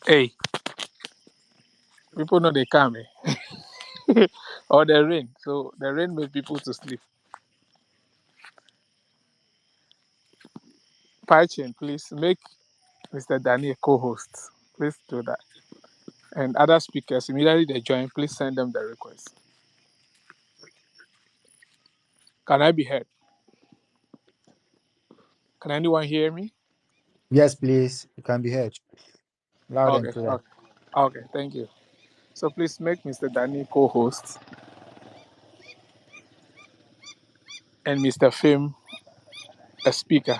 Hey, people know they come, or the rain. So the rain make people to sleep. Paichen, please make Mr. Danny a co-host. Please do that. And other speakers, immediately they join, please send them the request. Can I be heard? Can anyone hear me? Yes, please. You can be heard loud and Okay, clear. okay, okay. Thank you. So please make Mr. Danny co-host and Mr. Fim a speaker.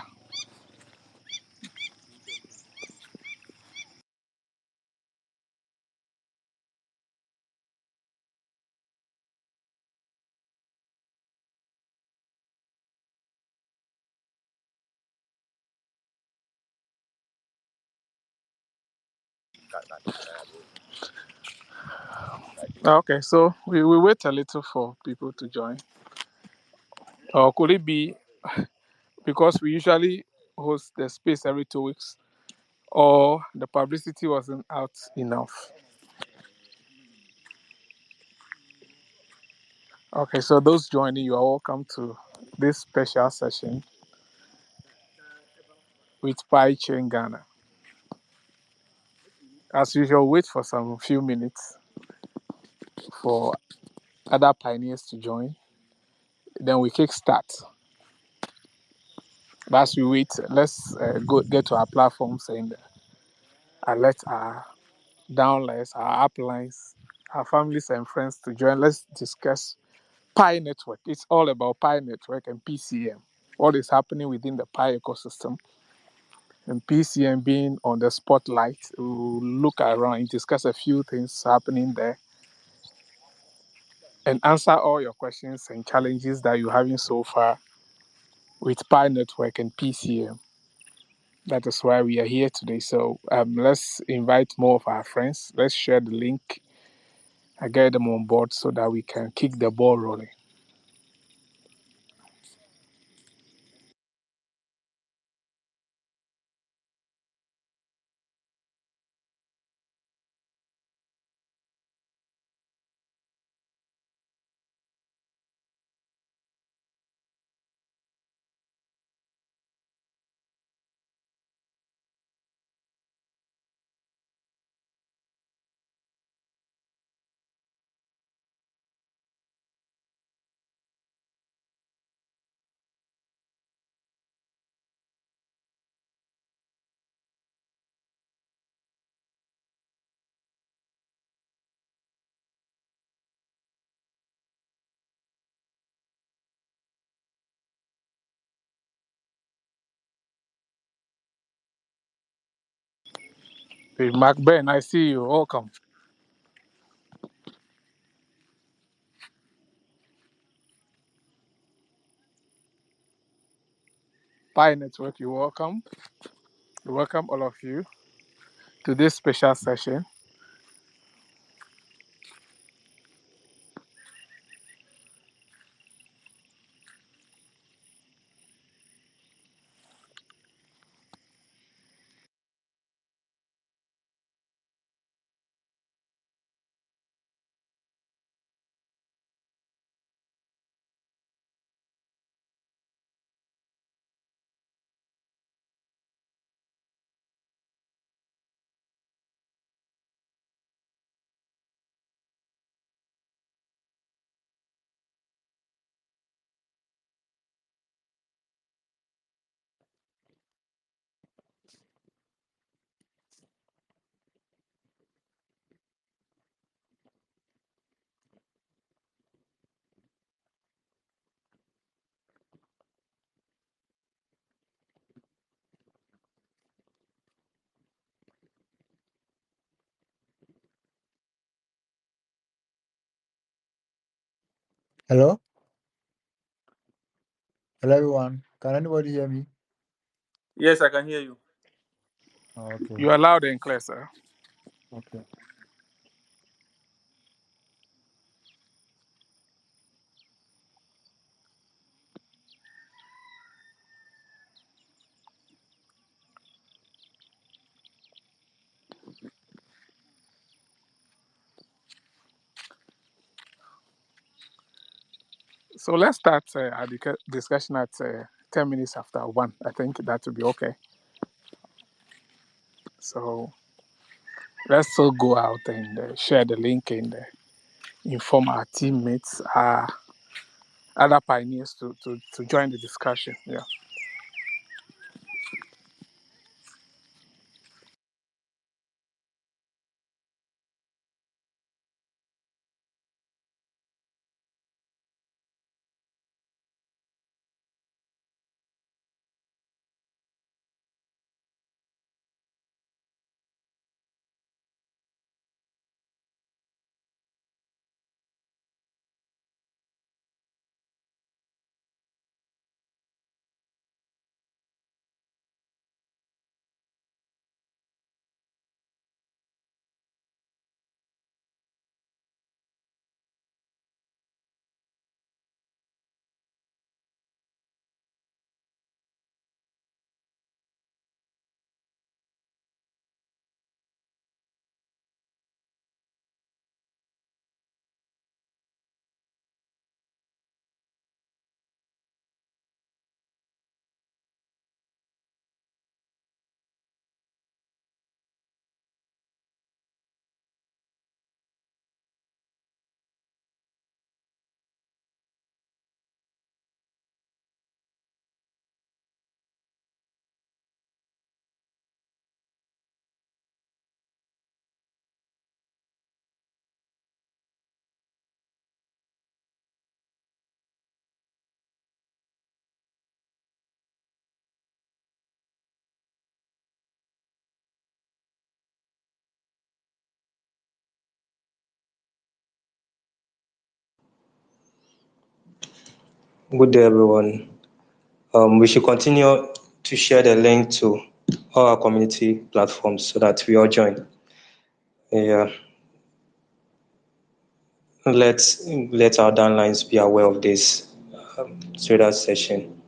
Okay, so we wait a little for people to join. Or could it be because we usually host the space every 2 weeks, or the publicity wasn't out enough? Okay, so those joining, you are welcome to this special session with Pai Chain Ghana. As usual, wait for some few minutes for other pioneers to join. Then we kick start. But as we wait, let's go get to our platforms and alert our downlines, our uplines, our families and friends to join. Let's discuss Pi Network. It's all about Pi Network and PCM. What is happening within the Pi ecosystem, and PCM being on the spotlight. We'll look around and discuss a few things happening there and answer all your questions and challenges that you're having so far with Pi Network and PCM. That is why we are here today. So let's invite more of our friends. Let's share the link and get them on board so that we can kick the ball rolling. Hey, Mark Ben, I see you. Welcome. Pi Network, you're welcome. Welcome all of you to this special session. Hello? Hello, everyone. Can anybody hear me? Yes, I can hear you. Oh, okay. You are loud and clear, sir. Okay. So let's start our discussion at 10 minutes after 1. I think that will be okay. So let's all go out and share the link and inform our teammates, other pioneers to join the discussion. Yeah. Good day, everyone. We should continue to share the link to all our community platforms so that we all join. Yeah, let our downlines be aware of this trader session.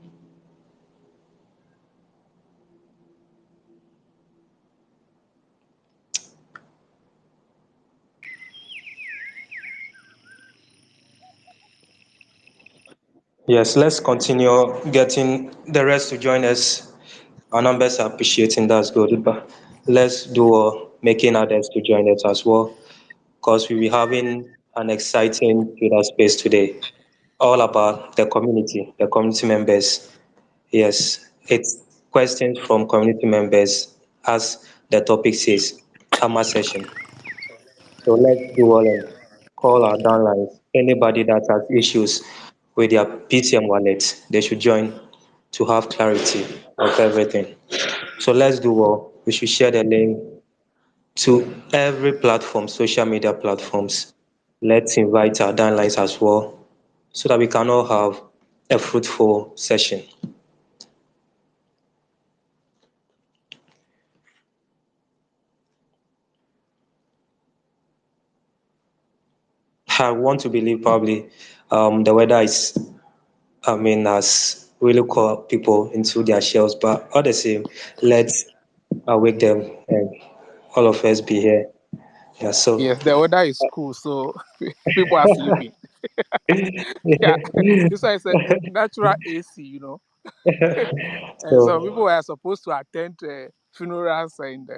Yes, let's continue getting the rest to join us. Our numbers are appreciating, that's good. But let's do making others to join us as well, because we'll be having an exciting trader space today, all about the community members. Yes, it's questions from community members, as the topic says, Hammer session. So let's do all and call our downlines. Anybody that has issues with their PCM wallet, they should join to have clarity of everything. So let's do all. We should share the link to every platform, social media platforms. Let's invite our downlines as well so that we can all have a fruitful session. I want to believe probably the weather is, has really caught people into their shells, but all the same, let's awake them and all of us be here. Yeah, so Yes, the weather is cool, so people are sleeping. Yeah, this one is a natural AC. And some so people were supposed to attend funerals and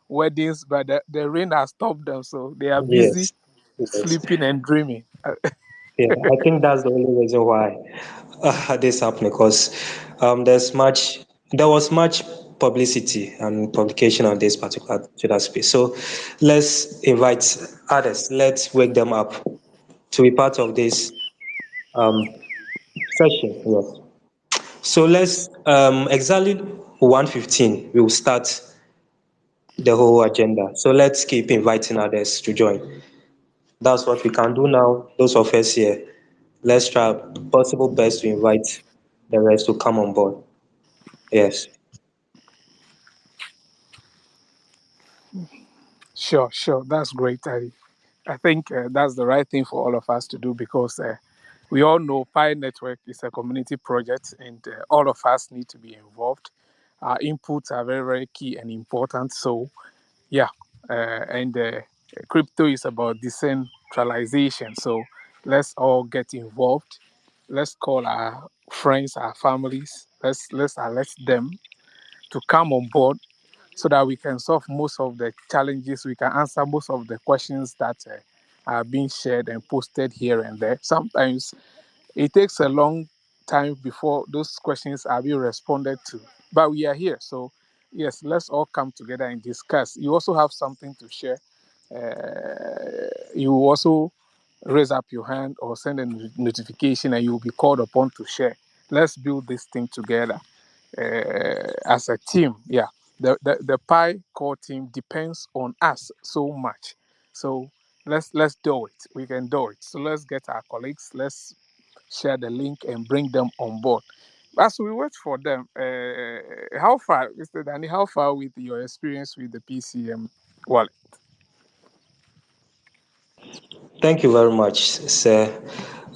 weddings, but the rain has stopped them, so they are busy yes, yes, sleeping and dreaming. yeah. I think that's the only reason why this happened because there was much publicity and publication on this particular Twitter space. So let's invite others. Let's wake them up to be part of this um, session. Yes. So let's exactly 1:15 we will start the whole agenda. So let's keep inviting others to join. That's what we can do now. Those of us here, let's try possible best to invite the rest to come on board. Yes. Sure, sure. That's great. I think that's the right thing for all of us to do because we all know Pi Network is a community project and all of us need to be involved. Our inputs are very, very key and important. So, yeah, and crypto is about decentralization. So, let's all get involved let's call our friends, our families. Let's alert them to come on board so that we can solve most of the challenges. We can answer most of the questions that are being shared and posted here and there. Sometimes it takes a long time before those questions are being responded to, but we are here. So, yes, let's all come together and discuss. You also have something to share. You also raise up your hand or send a notification, and you will be called upon to share. Let's build this thing together as a team. Yeah, the Pi core team depends on us so much. So let's do it. We can do it. So let's get our colleagues. Let's share the link and bring them on board. As we wait for them, how far, Mr. Danny? How far with your experience with the PCM wallet? Thank you very much, sir.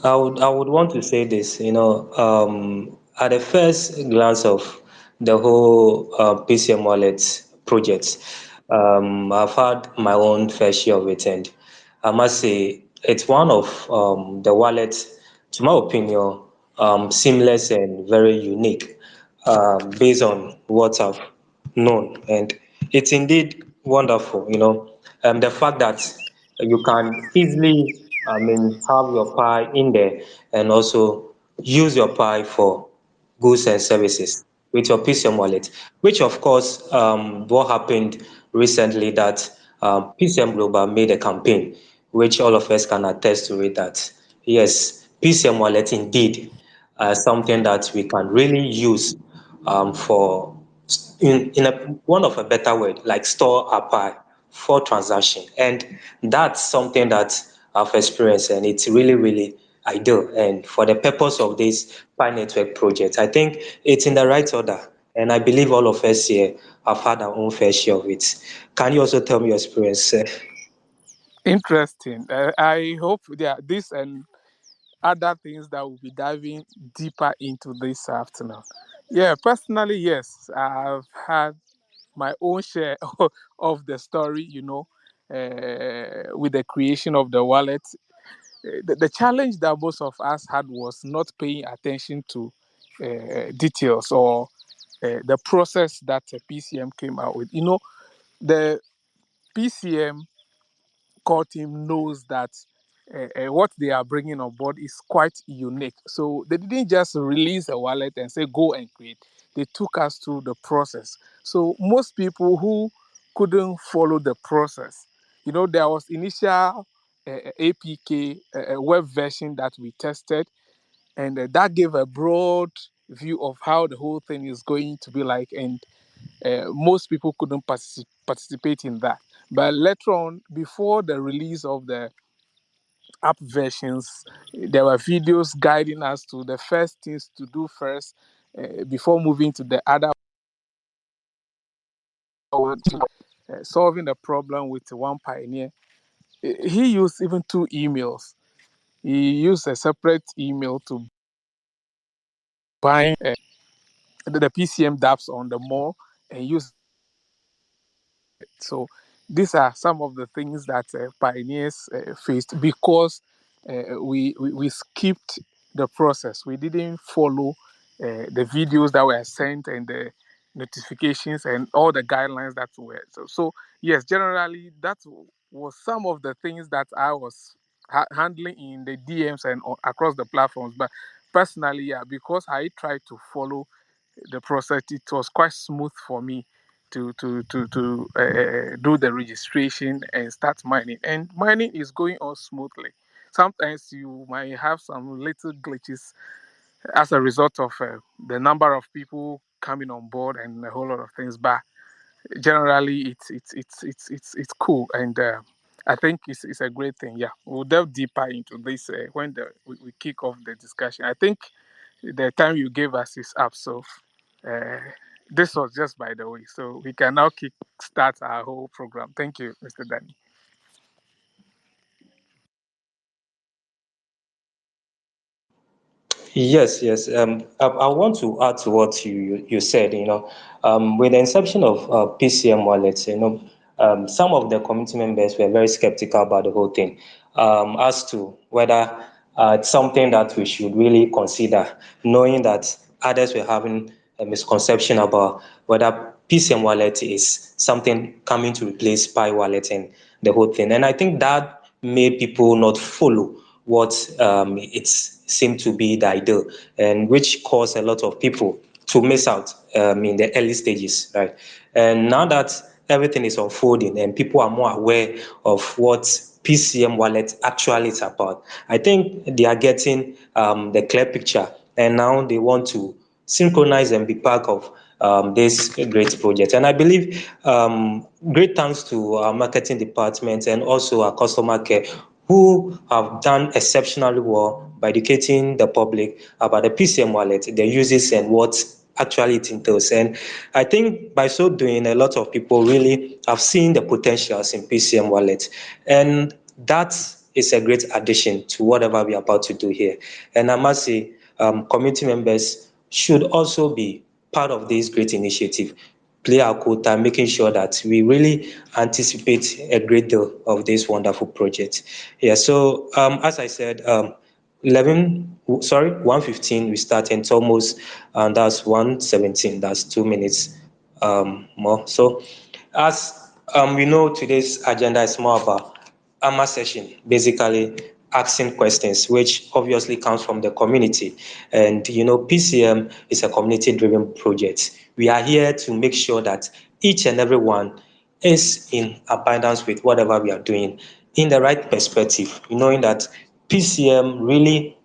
I would want to say this, at the first glance of the whole PCM wallet project, I've had my own fair share of it, and I must say it's one of the wallets, to my opinion, seamless and very unique, based on what I've known, and it's indeed wonderful. The fact that you can easily, have your Pi in there and also use your Pi for goods and services with your PCM wallet, which of course, what happened recently that PCM Global made a campaign, which all of us can attest to it that yes, PCM wallet indeed something that we can really use for in one of a better word, like store a Pi for transaction. And that's something that I've experienced, and it's really, really ideal. And for the purpose of this Pi Network project, I think it's in the right order. And I believe all of us here have had our own fair share of it. Can you also tell me your experience, sir? Interesting. I hope this and other things that we'll be diving deeper into this afternoon. Yeah, personally, yes, I've had my own share of the story, with the creation of the wallet. The challenge that most of us had was not paying attention to details or the process that PCM came out with. The PCM core team knows that what they are bringing on board is quite unique. So they didn't just release a wallet and say, go and create. They took us through the process. So most people who couldn't follow the process, there was initial APK, web version that we tested, and that gave a broad view of how the whole thing is going to be like. And most people couldn't participate in that. But later on, before the release of the app versions, there were videos guiding us to the first things to do first before moving to the other one, solving the problem with one pioneer. He used even two emails. He used a separate email to bind the PCM dApps on the mall and use. So these are some of the things that pioneers faced because we skipped the process. We didn't follow the videos that were sent and the notifications and all the guidelines that were. So yes, generally that was some of the things that I was handling in the DMs and across the platforms. But personally, yeah, because I tried to follow the process, it was quite smooth for me to do the registration and start mining. And mining is going on smoothly. Sometimes you might have some little glitches as a result of the number of people coming on board and a whole lot of things. But generally, it's cool, and I think it's a great thing. Yeah, we'll delve deeper into this when we kick off the discussion. I think the time you gave us is up, so uh, this was just by the way. So we can now kick start our whole program. Thank you, Mr. Danny. Yes, yes. I want to add to what you said. With the inception of PCM wallets, some of the community members were very skeptical about the whole thing, as to whether It's something that we should really consider, knowing that others were having a misconception about whether PCM wallet is something coming to replace Pi wallet and the whole thing. And I think that made people not follow what it seemed to be the ideal, and which caused a lot of people to miss out in the early stages, right? And now that everything is unfolding and people are more aware of what PCM wallet actually is about, I think they are getting the clear picture, and now they want to synchronize and be part of this great project. And I believe great thanks to our marketing department and also our customer care, who have done exceptionally well by educating the public about the PCM wallet, the uses, and what actually it entails. And I think by so doing, a lot of people really have seen the potentials in PCM wallet. And that is a great addition to whatever we are about to do here. And I must say, community members should also be part of this great initiative, play our quota, making sure that we really anticipate a great deal of this wonderful project. Yeah, so as I said, 1:15 we start, and it's almost, and that's 1:17, that's 2 minutes more. So as we know, today's agenda is more about AMA session, basically asking questions, which obviously comes from the community. And PCM is a community-driven project. We are here to make sure that each and every one is in abundance with whatever we are doing, in the right perspective, knowing that PCM really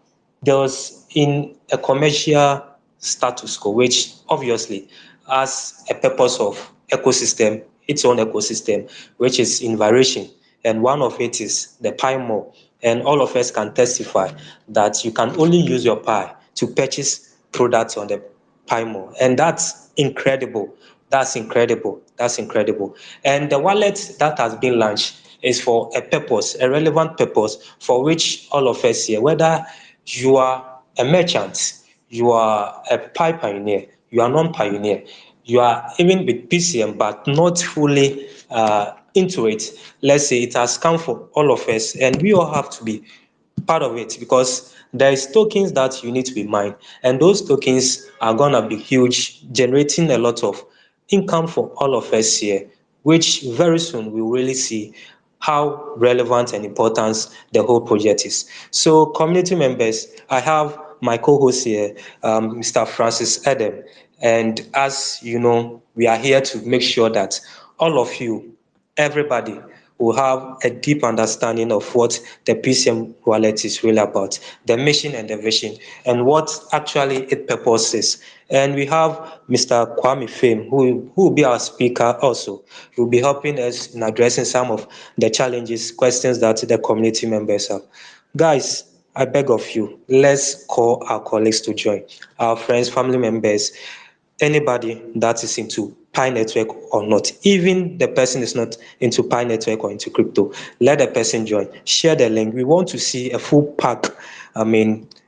deals in a commercial status quo, which obviously has a purpose of ecosystem, its own ecosystem, which is in variation. And one of it is the Pi Mall. And all of us can testify that you can only use your Pi to purchase products on the Pi Mall. And that's incredible. That's incredible. That's incredible. And the wallet that has been launched is for a purpose, a relevant purpose, for which all of us here, whether you are a merchant, you are a Pi pioneer, you are non-pioneer, you are even with PCM but not fully into it. Let's say it has come for all of us, and we all have to be part of it, because there is tokens that you need to be mined, and those tokens are gonna be huge, generating a lot of income for all of us here, which very soon we will really see how relevant and important the whole project is. So community members, I have my co-host here, Mr. Francis Adam, and as you know, we are here to make sure that all of you, everybody, will have a deep understanding of what the PCM wallet is really about, the mission and the vision, and what actually its purpose is. And we have Mr. Kwame Fame, who will be our speaker also. He will be helping us in addressing some of the challenges, questions that the community members have. Guys, I beg of you, let's call our colleagues to join, our friends, family members, anybody that is into Pi Network or not. Even the person is not into Pi Network or into crypto, let the person join. Share the link. We want to see a full pack,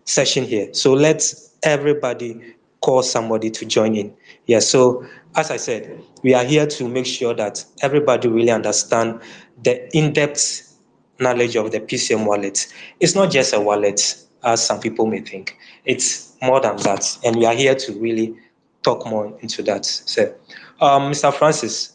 session here. So let's everybody call somebody to join in. Yeah, so as I said, we are here to make sure that everybody really understand the in-depth knowledge of the PCM wallet. It's not just a wallet, as some people may think. It's more than that, and we are here to really talk more into that. So, Mr. Francis,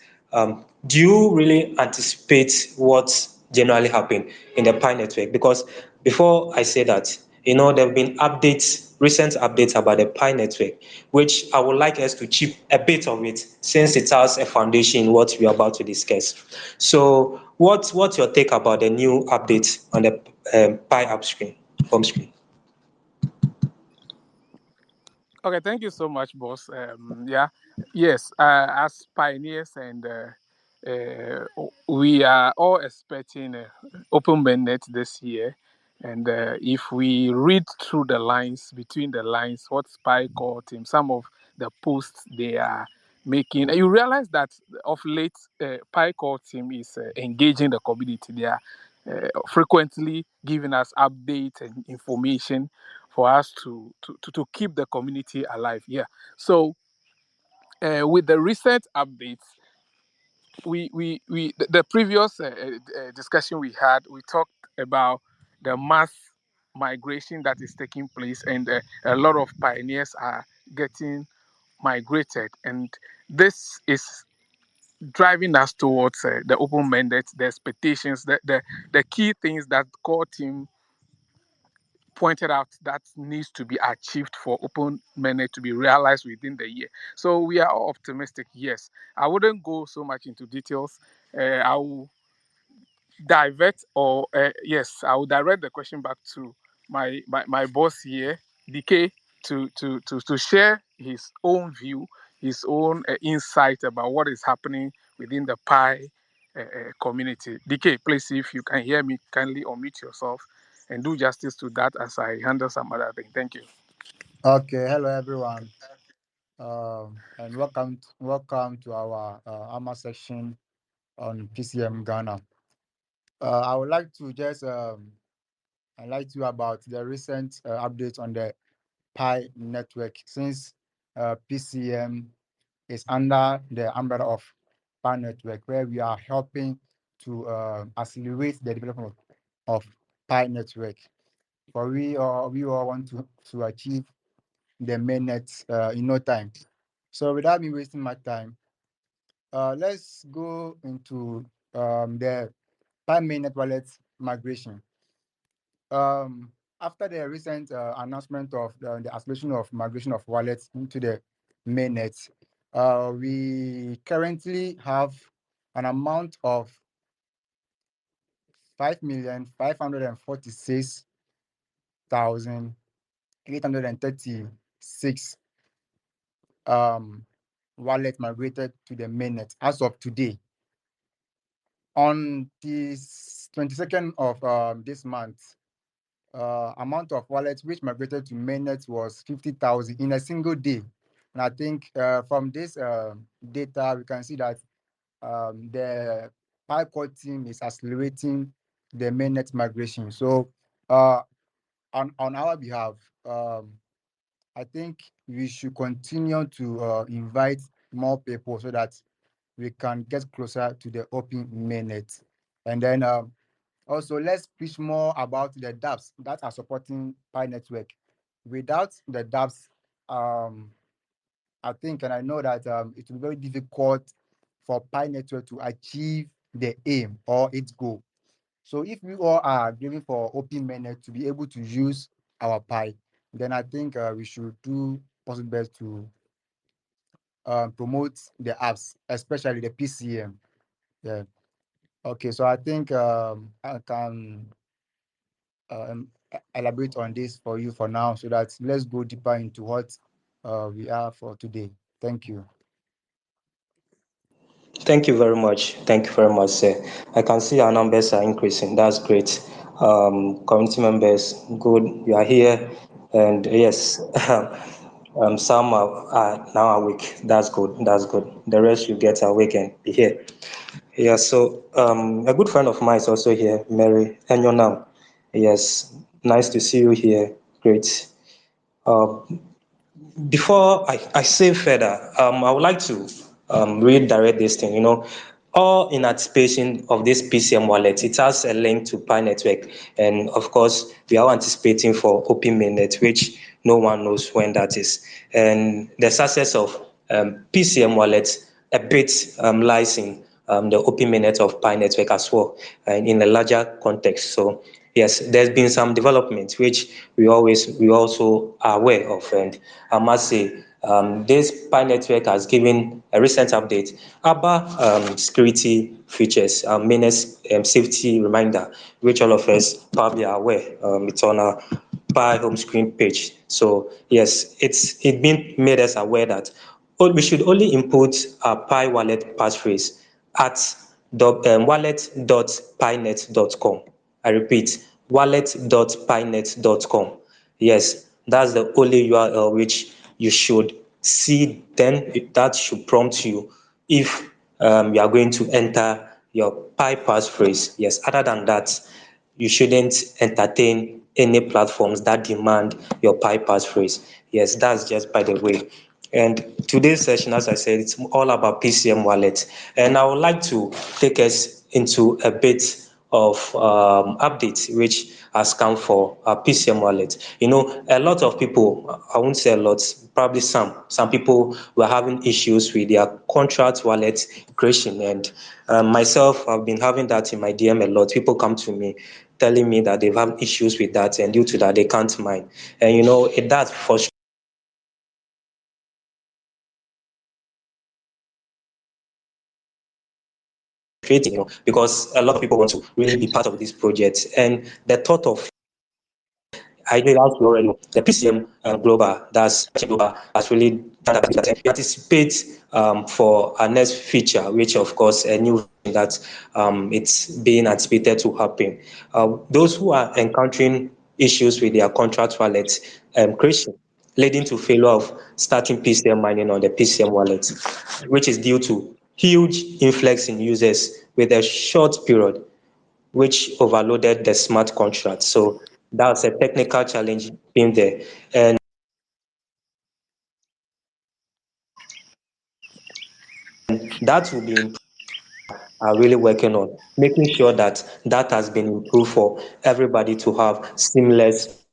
do you really anticipate what generally happen in the Pi network? Because before I say that, there have been updates, recent updates about the Pi network, which I would like us to chip a bit of it, since it has a foundation in what we are about to discuss. So, what's your take about the new update on the Pi app screen, home screen? Okay, thank you so much, boss. Yeah, yes, as pioneers, and we are all expecting open mainnet this year. And if we read through the lines, between the lines, what Spy called him, some of the posts they are making, you realize that of late, Pi Core team is engaging the community. They are frequently giving us updates and information for us to keep the community alive. Yeah. So with the recent updates, the previous discussion we had, we talked about the mass migration that is taking place, and a lot of pioneers are getting migrated, and this is driving us towards the open mandate, the expectations, the key things that core team pointed out that needs to be achieved for open mandate to be realized within the year. So we are all optimistic. Yes, I wouldn't go so much into details. I will divert, or yes, I will direct the question back to my boss here, DK, to share his own view, his own insight about what is happening within the Pi community. DK, please, if you can hear me, kindly unmute yourself and do justice to that as I handle some other thing. Thank you. Okay, hello everyone, and welcome to our AMA section on PCM Ghana. I would like to just highlight you about the recent updates on the Pi network, since PCM is under the umbrella of Pi network, where we are helping to accelerate the development of Pi network. For we all want to achieve the mainnet in no time. So without me wasting my time, let's go into the Pi mainnet wallet migration. After the recent announcement of the acceleration of migration of wallets into the mainnet, we currently have an amount of 5,546,836 wallet migrated to the mainnet as of today. On the 22nd of this month, amount of wallets which migrated to mainnet was 50,000 in a single day. And I think from this data, we can see that the PyCore team is accelerating the mainnet migration. So on our behalf, I think we should continue to invite more people so that we can get closer to the open mainnet. And then also, let's preach more about the dApps that are supporting Pi Network. Without the dApps, I think and I know that it will be very difficult for Pi Network to achieve the aim or its goal. So if we all are agreeing for open mainnet to be able to use our Pi, then I think we should do possible best to promote the apps, especially the PCM. Yeah. Okay, so I think I can elaborate on this for you for now, so that let's go deeper into what we are for today. Thank you. Thank you very much. Thank you very much, sir. I can see our numbers are increasing. That's great. Community members, good. You are here. And yes, some are now awake. That's good. That's good. The rest you get awake and be here. Yeah, so a good friend of mine is also here, Mary Enyonam. Yes, nice to see you here. Great. Uh, before I say further, I would like to redirect this thing. All in anticipation of this PCM wallet, it has a link to Pi Network, and of course, we are anticipating for Open Mainnet, which no one knows when that is. And the success of PCM wallet a bit lies in the Open Mainnet of Pi Network as well, and in a larger context. So yes, there's been some development which we also are aware of, and I must say this Pi network has given a recent update about security features, mainnet safety reminder, which all of us probably are aware. It's on our Pi home screen page. So yes, it been made us aware that we should only input our Pi wallet passphrase at wallet.pinet.com. I repeat, wallet.pinet.com. Yes, that's the only URL which you should see. Then that should prompt you if you are going to enter your Pi passphrase. Yes, other than that, you shouldn't entertain any platforms that demand your Pi passphrase. Yes, that's just by the way. And today's session, as I said, it's all about PCM wallet. And I would like to take us into a bit of updates which has come for PCM wallet. A lot of people, I won't say a lot, probably some people were having issues with their contract wallet creation, and myself, I've been having that in my DM a lot. People come to me telling me that they've had issues with that, and due to that, they can't mine. And it does frustrate because a lot of people want to really be part of this project. And the thought of I know that we already know the PCM Global, that's Global, has really done that. We anticipate for our next feature, which of course a new thing that it's being anticipated to happen. Those who are encountering issues with their contract wallet creation, leading to failure of starting PCM mining on the PCM wallet, which is due to huge influx in users with a short period, which overloaded the smart contract. So that's a technical challenge being there. And that will be are really working on, making sure that that has been improved for everybody to have seamless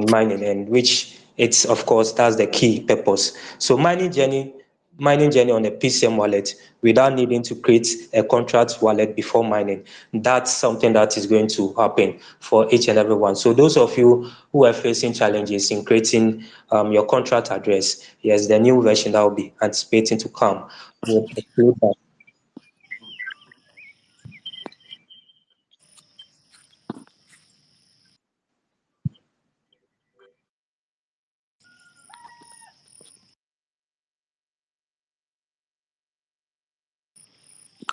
mining, and which it's of course that's the key purpose. So mining journey on a PCM wallet without needing to create a contract wallet before mining. That's something that is going to happen for each and every one. So those of you who are facing challenges in creating your contract address, yes, the new version that will be anticipating to come will include that.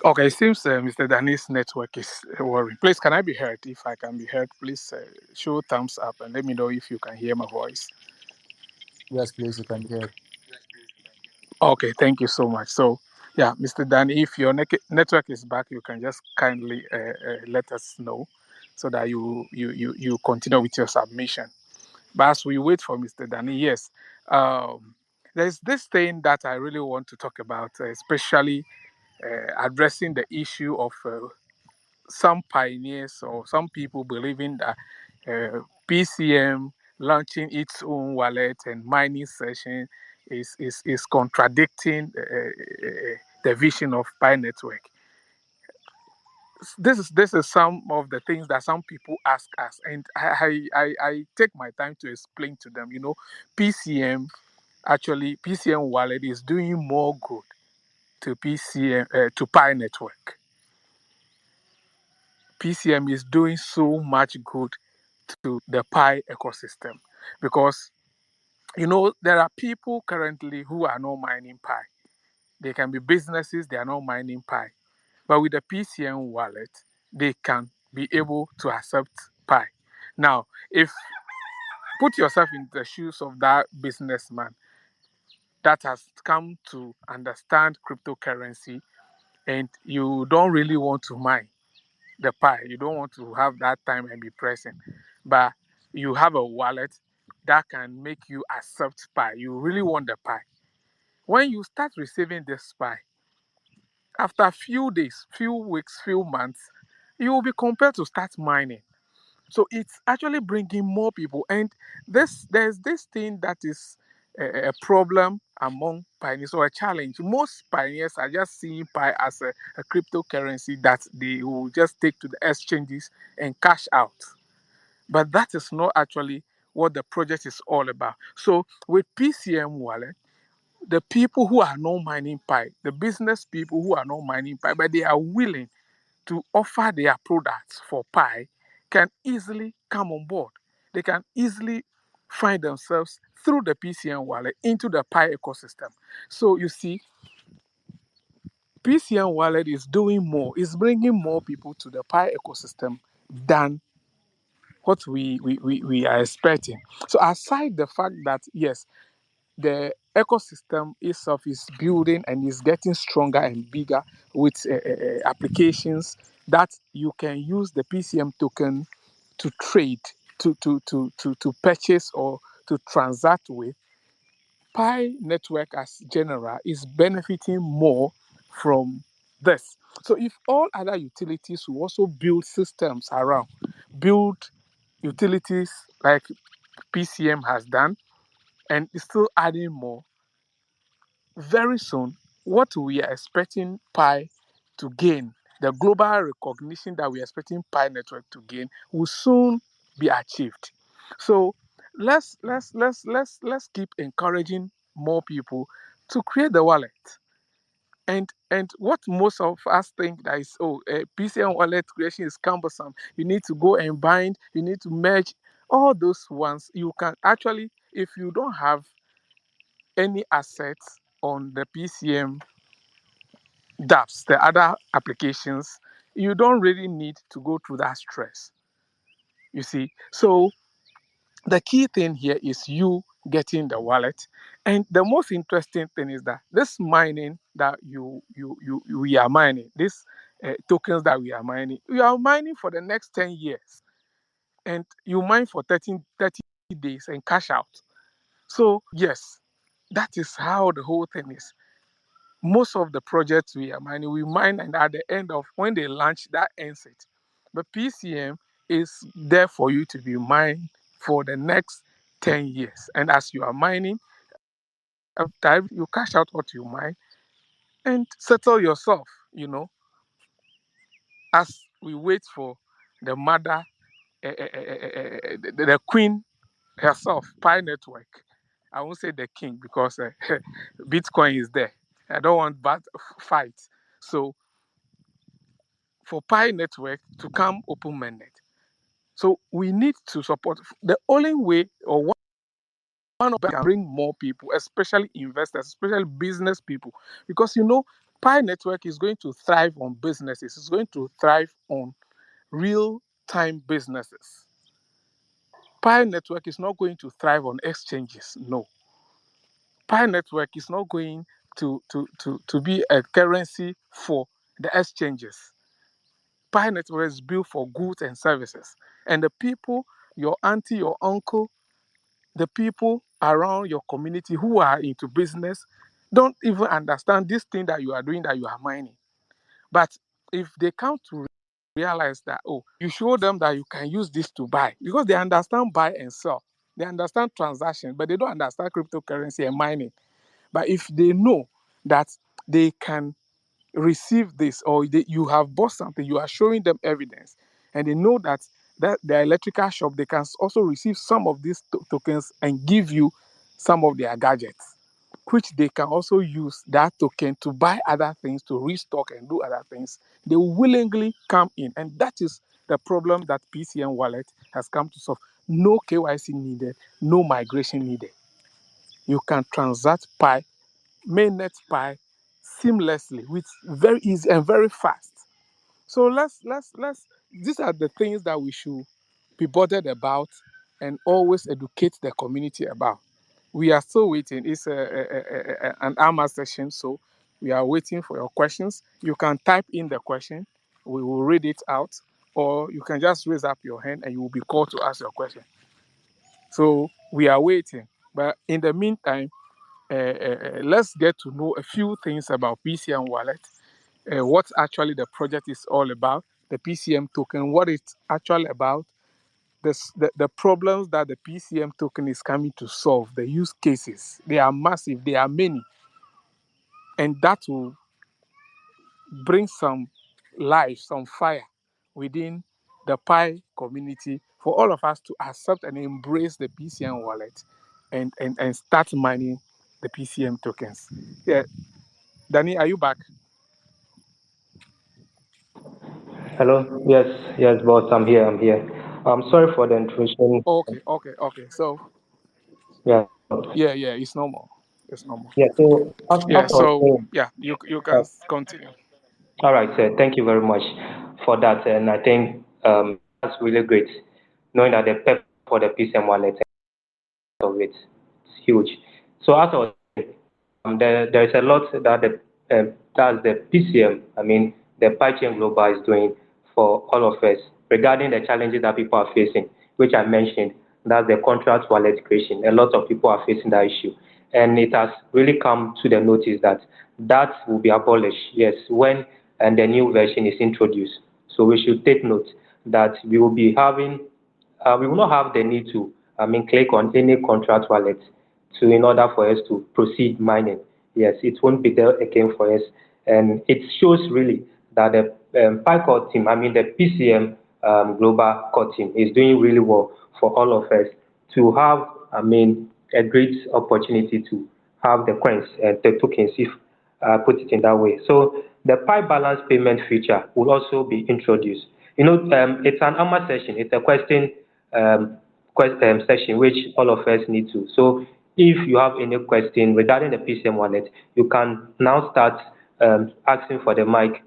Okay, it seems Mr. Danny's network is worrying. Please, can I be heard? If I can be heard, please show thumbs up and let me know if you can hear my voice. Yes, please, you can hear. Okay, thank you so much. So, yeah, Mr. Danny, if your network is back, you can just kindly let us know so that you continue with your submission. But as we wait for Mr. Danny, yes, um, there's this thing that I really want to talk about, especially addressing the issue of some pioneers or some people believing that PCM launching its own wallet and mining session is contradicting the vision of Pi Network. This is some of the things that some people ask us, and I take my time to explain to them. PCM PCM wallet is doing more good to PCM to Pi Network. PCM is doing so much good to the Pi ecosystem because there are people currently who are not mining Pi. They can be businesses, they are not mining Pi. But with the PCM wallet, they can be able to accept Pi. Now, if put yourself in the shoes of that businessman that has come to understand cryptocurrency and you don't really want to mine the Pi, you don't want to have that time and be present, but you have a wallet that can make you accept Pi. You really want the Pi. When you start receiving this Pi, after a few days, few weeks, few months, you will be compelled to start mining. So it's actually bringing more people. And there's this thing that is a problem among pioneers or a challenge. Most pioneers are just seeing Pi as a cryptocurrency that they will just take to the exchanges and cash out. But that is not actually what the project is all about. So with PCM Wallet, the people who are not mining Pi, the business people who are not mining Pi, but they are willing to offer their products for Pi, can easily come on board. They can easily find themselves through the PCM wallet into the Pi ecosystem. So you see, PCM wallet is doing more, is bringing more people to the Pi ecosystem than what we are expecting. So aside the fact that yes, the ecosystem itself is building and is getting stronger and bigger with applications that you can use the PCM token to trade, to purchase or to transact with. Pi network as general is benefiting more from this. So if all other utilities will also build systems around, build utilities like PCM has done, and is still adding more. Very soon, what we are expecting Pi to gain, the global recognition that we are expecting Pi network to gain, will soon be achieved. So let's keep encouraging more people to create the wallet. And what most of us think that is, PCM wallet creation is cumbersome. You need to go and bind, you need to merge all those ones. You can actually, if you don't have any assets on the PCM dApps, the other applications, you don't really need to go through that stress. You see, so the key thing here is you getting the wallet. And the most interesting thing is that this mining that we are mining, these tokens that we are mining for the next 10 years. And you mine for 30 days and cash out. So yes, that is how the whole thing is. Most of the projects we are mining, we mine, and at the end of when they launch, that ends it. But PCM is there for you to be mined for the next 10 years. And as you are mining, you cash out what you mine and settle yourself, as we wait for the mother, the queen herself, Pi Network. I won't say the king because Bitcoin is there. I don't want bad fight. So for Pi Network to come open mainnet. So we need to support. The only way, or one of them, can bring more people, especially investors, especially business people, because Pi Network is going to thrive on businesses. It's going to thrive on real-time businesses. Pi Network is not going to thrive on exchanges. No. Pi Network is not going to be a currency for the exchanges. Pi Network is built for goods and services. And the people, your auntie, your uncle, the people around your community who are into business don't even understand this thing that you are doing, that you are mining. But if they come to realize that, you show them that you can use this to buy, because they understand buy and sell. They understand transaction, but they don't understand cryptocurrency and mining. But if they know that they can receive this, or you have bought something, you are showing them evidence, and they know that the electrical shop, they can also receive some of these tokens and give you some of their gadgets, which they can also use that token to buy other things, to restock and do other things. They will willingly come in, and that is the problem that PCM wallet has come to solve. No KYC needed, no migration needed. You can transact mainnet Pi seamlessly, with very easy and very fast. So let's these are the things that we should be bothered about and always educate the community about. We are still waiting. It's an AMA session, so we are waiting for your questions. You can type in the question, we will read it out, or you can just raise up your hand and you will be called to ask your question. So we are waiting. But in the meantime, let's get to know a few things about PCM Wallet, what actually the project is all about, the PCM token, what it's actually about, the problems that the PCM token is coming to solve, the use cases. They are massive, they are many, and that will bring some life, some fire within the Pi community for all of us to accept and embrace the PCM wallet and start mining the PCM tokens. Yeah, Danny, are you back? Hello? Yes, yes, boss. I'm here. I'm here. I'm sorry for the intrusion. Okay. So Yeah, yeah, it's normal. It's normal. yeah. So Yeah, as I was so saying, yeah, you uh, can continue. all right, sir. Thank you very much for that, and I think that's really great, knowing that the pep for the PCM wallet of it is huge. So as I was there is a lot that that's the PCM, I mean, the PyChain Global is doing for all of us regarding the challenges that people are facing, which I mentioned. That's the contract wallet creation. A lot of people are facing that issue. And it has really come to the notice that that will be abolished, yes, when and the new version is introduced. So we should take note that we will be having we will not have the need to, click on any contract wallet to in order for us to proceed mining. Yes, it won't be there again for us, and it shows really that the Pi core team, the PCM global core team, is doing really well for all of us to have, a great opportunity to have the coins and the tokens, if put it in that way. So the Pi balance payment feature will also be introduced. It's an AMA session. It's a um, session which all of us need to. So if you have any question regarding the PCM wallet, you can now start asking for the mic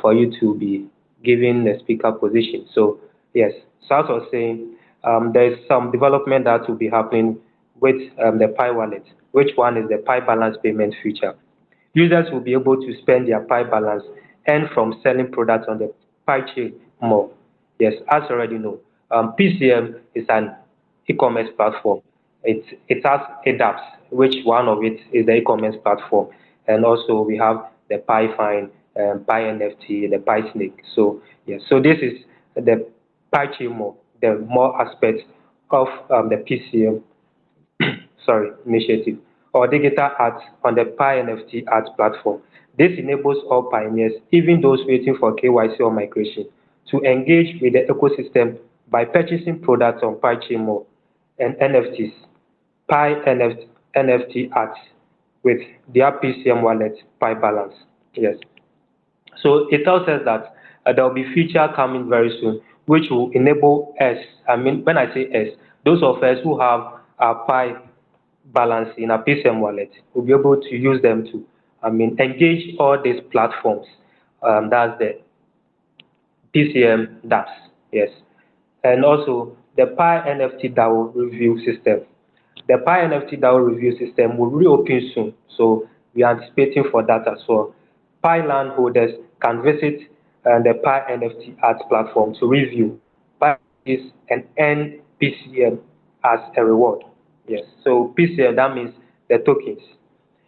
for you to be given the speaker position. So yes, so as I was saying, there is some development that will be happening with the Pi wallet. Which one is the Pi balance payment feature? Users will be able to spend their Pi balance earned from selling products on the Pi chain more. Yes, as you already know, PCM is an e-commerce platform. It has ADApps, which one of it is the e-commerce platform, and also we have the Pi Fine, Pi NFT, the Pi Snake. So yes, so this is the Pi chain more, the more aspects of the PCM initiative or digital art on the Pi NFT art platform. This enables all pioneers, even those waiting for KYC or migration, to engage with the ecosystem by purchasing products on PiChainMore and NFTs, Pi NFT art with their PCM wallet, Pi Balance. Yes. So it tells us that there will be feature coming very soon, which will enable us. When I say us, those of us who have a Pi balance in a PCM wallet will be able to use them to, engage all these platforms. That's the PCM dApps, yes. And also the Pi NFT DAO review system. The Pi NFT DAO review system will reopen soon, so we are anticipating for that as well. Pi land holders can visit the Pi NFT art platform to review Pi and earn PCM as a reward. Yes, so PCM, that means the tokens.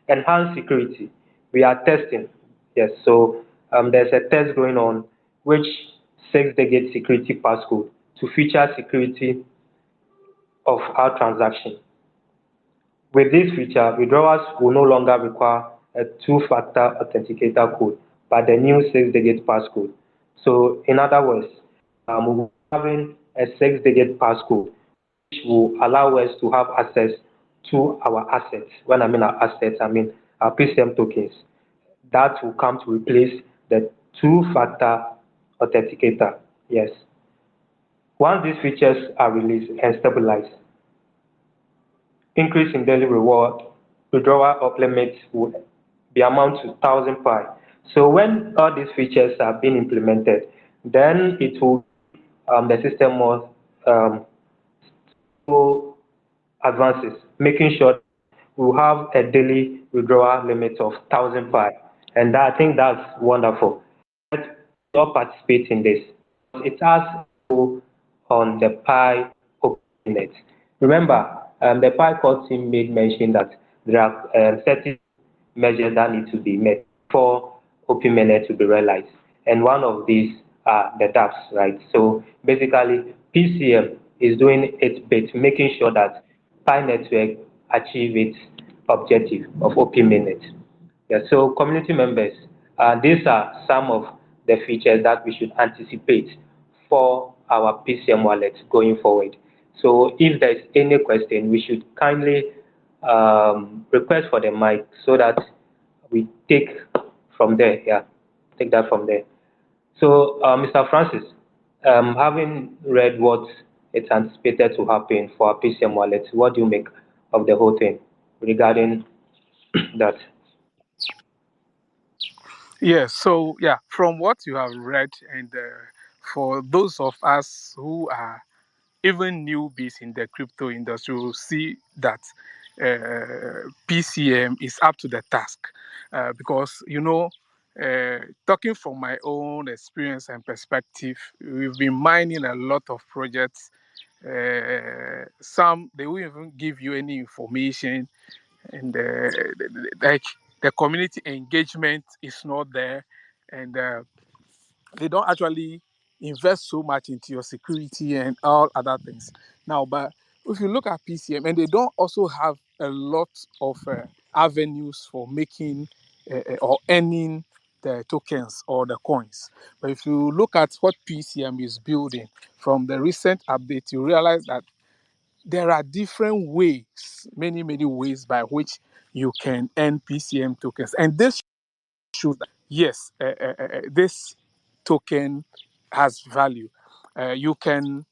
Enhanced security. We are testing. Yes, so there's a test going on which 6-digit security passcode to feature security of our transaction. With this feature, withdrawals will no longer require a two-factor authenticator code, but the new 6-digit passcode. So, in other words, we're having a 6-digit passcode, which will allow us to have access to our assets. When I mean our assets, I mean our PCM tokens. That will come to replace the two-factor authenticator. Yes. Once these features are released and stabilized, increase in daily reward withdrawal of limits would be amount to 1,000 pi. So when all these features are being implemented, then it will the system more um, more advances, making sure we have a daily withdrawal limit of 1,000 pi, and I think that's wonderful. Let's all participate in this. It has on the Pi OpenNet. Remember, the Pi core team made mention that there are certain measures that need to be met for OpenNet to be realized, and one of these are the dApps, right? So basically, PCM is doing its bit, making sure that Pi network achieve its objective of OpenNet. Yeah, so community members, these are some of the features that we should anticipate for our PCM wallet going forward. So if there's any question, we should kindly request for the mic so that we take from there. Yeah, take that from there. So, Mr. Francis, having read what it's anticipated to happen for our PCM wallet, what do you make of the whole thing regarding that? Yes, so yeah, from what you have read, and for those of us who are even newbies in the crypto industry, will see that PCM is up to the task because talking from my own experience and perspective, we've been mining a lot of projects. Some they won't even give you any information, and like the community engagement is not there, and they don't actually invest so much into your security and all other things. Now, but if you look at PCM, and they don't also have a lot of avenues for making or earning the tokens or the coins. But if you look at what PCM is building from the recent update, you realize that there are different ways, many ways by which you can earn PCM tokens. And this shows that yes, this token has value. You can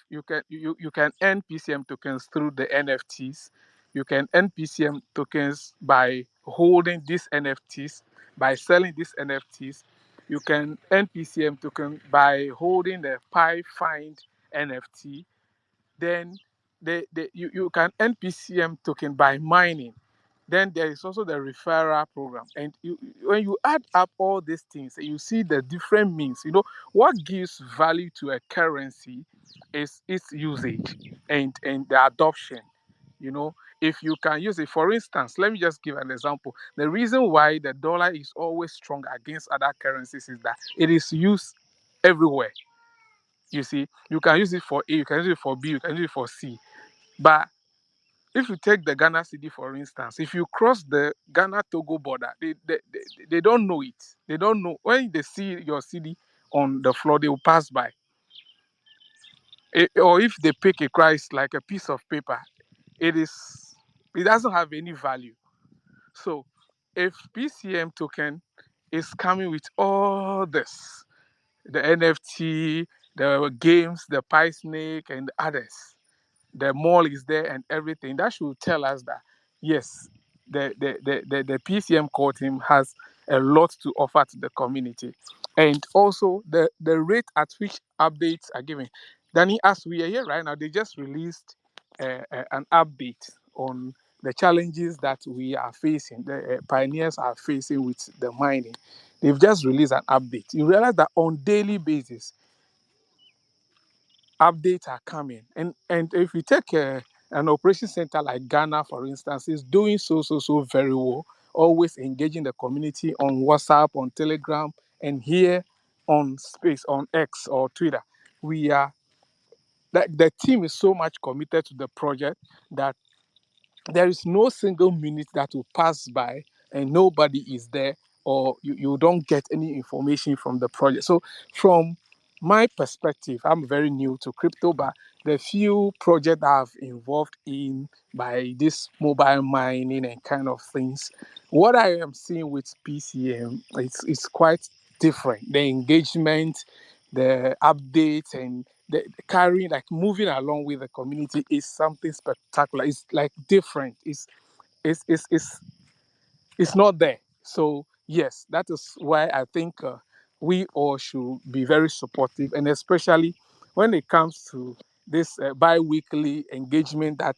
you can earn PCM tokens through the NFTs. You can earn PCM tokens by holding these NFTs, by selling these NFTs. You can earn PCM token by holding the Pi Find NFT. Then you can earn PCM token by mining. Then there is also the referral program. And when you add up all these things, you see the different means. What gives value to a currency is its usage and the adoption. If you can use it, for instance, let me just give an example. The reason why the dollar is always strong against other currencies is that it is used everywhere. You see, you can use it for A, you can use it for B, you can use it for C. But if you take the Ghana city, for instance, if you cross the Ghana Togo border, they don't know it. They don't know. When they see your city on the floor, they will pass by. Or if they pick a price like a piece of paper, it doesn't have any value. So if PCM token is coming with all this, the NFT, the games, the Pi Snake, and others, the mall is there and everything, that should tell us that yes, the PCM core team has a lot to offer to the community. And also the rate at which updates are given. Danny, as we are here right now, they just released an update on the challenges that we are facing, the pioneers are facing with the mining. They've just released an update. You realize that on daily basis, updates are coming. And if you take an operation center like Ghana, for instance, is doing so very well, always engaging the community on WhatsApp, on Telegram, and here on Space, on X or Twitter. We are the team is so much committed to the project that there is no single minute that will pass by and nobody is there, or you don't get any information from the project. So from my perspective, I'm very new to crypto, but the few projects I've involved in by this mobile mining and kind of things, what I am seeing with PCM is quite different. The engagement, the updates, and the carrying, like moving along with the community is something spectacular. It's like different. It's not there. So yes, that is why I think we all should be very supportive, and especially when it comes to this bi-weekly engagement that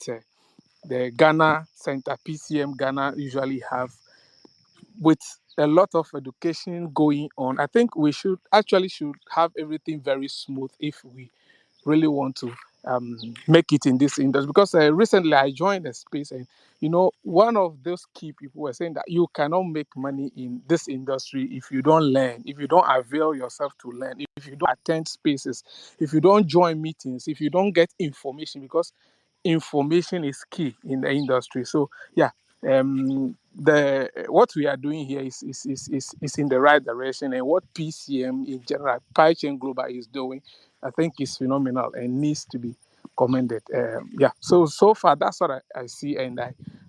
the Ghana Center, PCM Ghana, usually have, with a lot of education going on. I think we should have everything very smooth if we really want to make it in this industry. Because recently I joined a space, and one of those key people were saying that you cannot make money in this industry if you don't learn, if you don't avail yourself to learn, if you don't attend spaces, if you don't join meetings, if you don't get information, because information is key in the industry. So yeah, the what we are doing here is in the right direction, and what PCM in general, PyChain Global, is doing, I think is phenomenal and needs to be commended. Yeah, so far that's what I see, and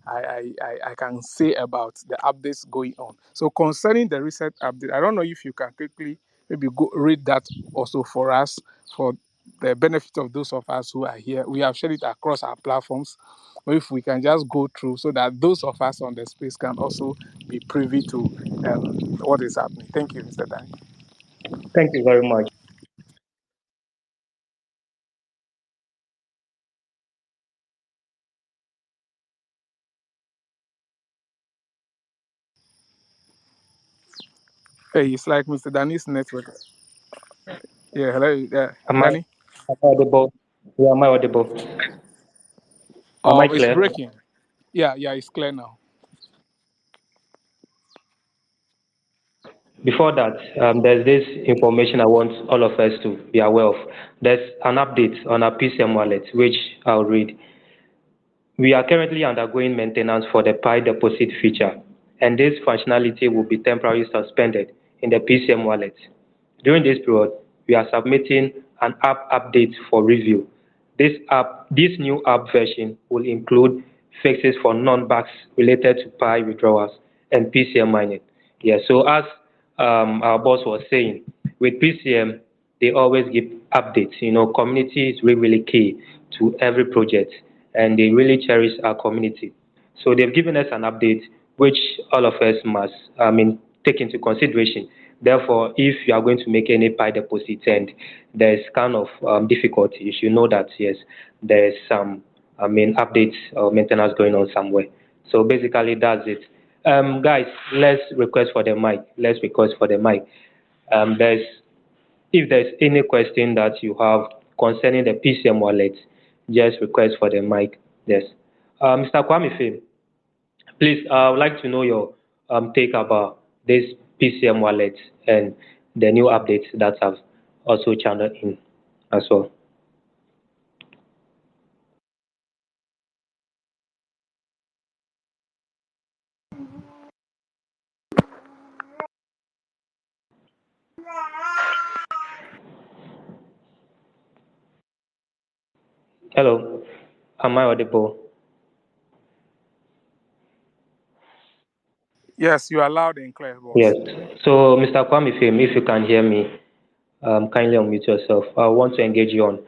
I can say about the updates going on. So concerning the recent update, I don't know if you can quickly maybe go read that also for us, for the benefit of those of us who are here. We have shared it across our platforms. But if we can just go through so that those of us on the space can also be privy to what is happening. Thank you, Mr. Dan. Thank you very much. Hey, it's like Mr. Danny's network. Yeah, hello, Am I, Danny. am I audible? Yeah, am I audible? Am I Oh, it's clear? breaking. Yeah, it's clear now. Before that, there's this information I want all of us to be aware of. There's an update on our PCM wallet, which I'll read. We are currently undergoing maintenance for the Pi deposit feature, and this functionality will be temporarily suspended in the PCM wallet. During this period, we are submitting an app update for review. This new app version will include fixes for non-bugs related to Pi withdrawals and PCM mining. Yeah, so as our boss was saying, with PCM, they always give updates. Community is really, really key to every project, and they really cherish our community. So they've given us an update which all of us must, take into consideration. Therefore, if you are going to make any Pi deposit and there's kind of difficulty, you should know that yes, there's some, updates or maintenance going on somewhere. So basically, that's it. Guys, let's request for the mic. Let's request for the mic. There's if there's any question that you have concerning the PCM wallet, just request for the mic. Yes. Mr. Kwame Fim, please, I would like to know your take about this PCM wallet and the new updates that have also channeled in as well. Hello, am I audible? Yes, you are loud and clear, Yes. boss. So, Mr. Kwame Fim, if you can hear me, kindly unmute yourself. I want to engage you on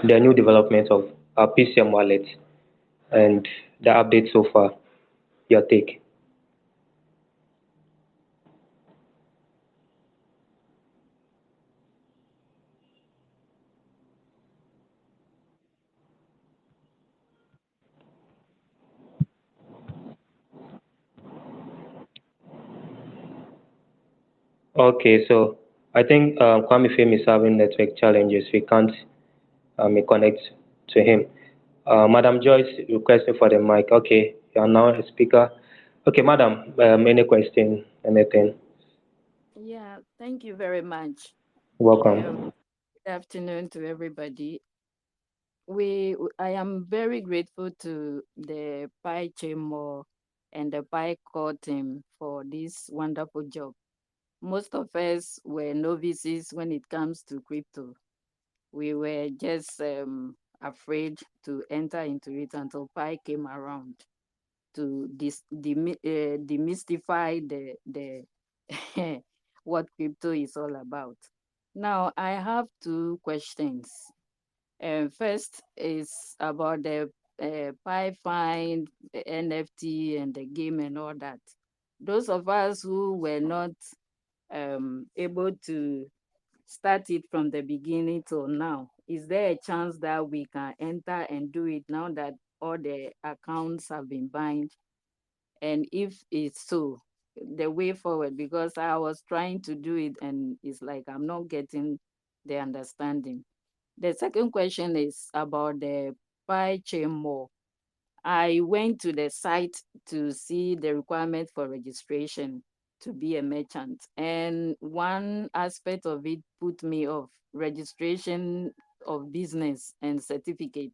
the new development of our PCM wallet and the update so far. Your take. Okay, so I think Kwame Fim is having network challenges. We can't connect to him. Madam Joyce requesting for the mic. Okay, you are now a speaker. Okay, Madam, any question, anything? Yeah, thank you very much. Um, Welcome. Good afternoon to everybody. I am very grateful to the Pi Chamber and the Pi Core team for this wonderful job. Most of us were novices when it comes to crypto. We were just afraid to enter into it until Pi came around to demystify the what crypto is all about. Now, I have two questions. First is about the Pi Find, NFT, and the game and all that. Those of us who were not able to start it from the beginning till now, is there a chance that we can enter and do it now that all the accounts have been bind? And if it's so, the way forward, because I was trying to do it and it's like I'm not getting the understanding. The second question is about the Pi chain more. I went to the site to see the requirement for registration to be a merchant. And one aspect of it put me off: registration of business and certificate.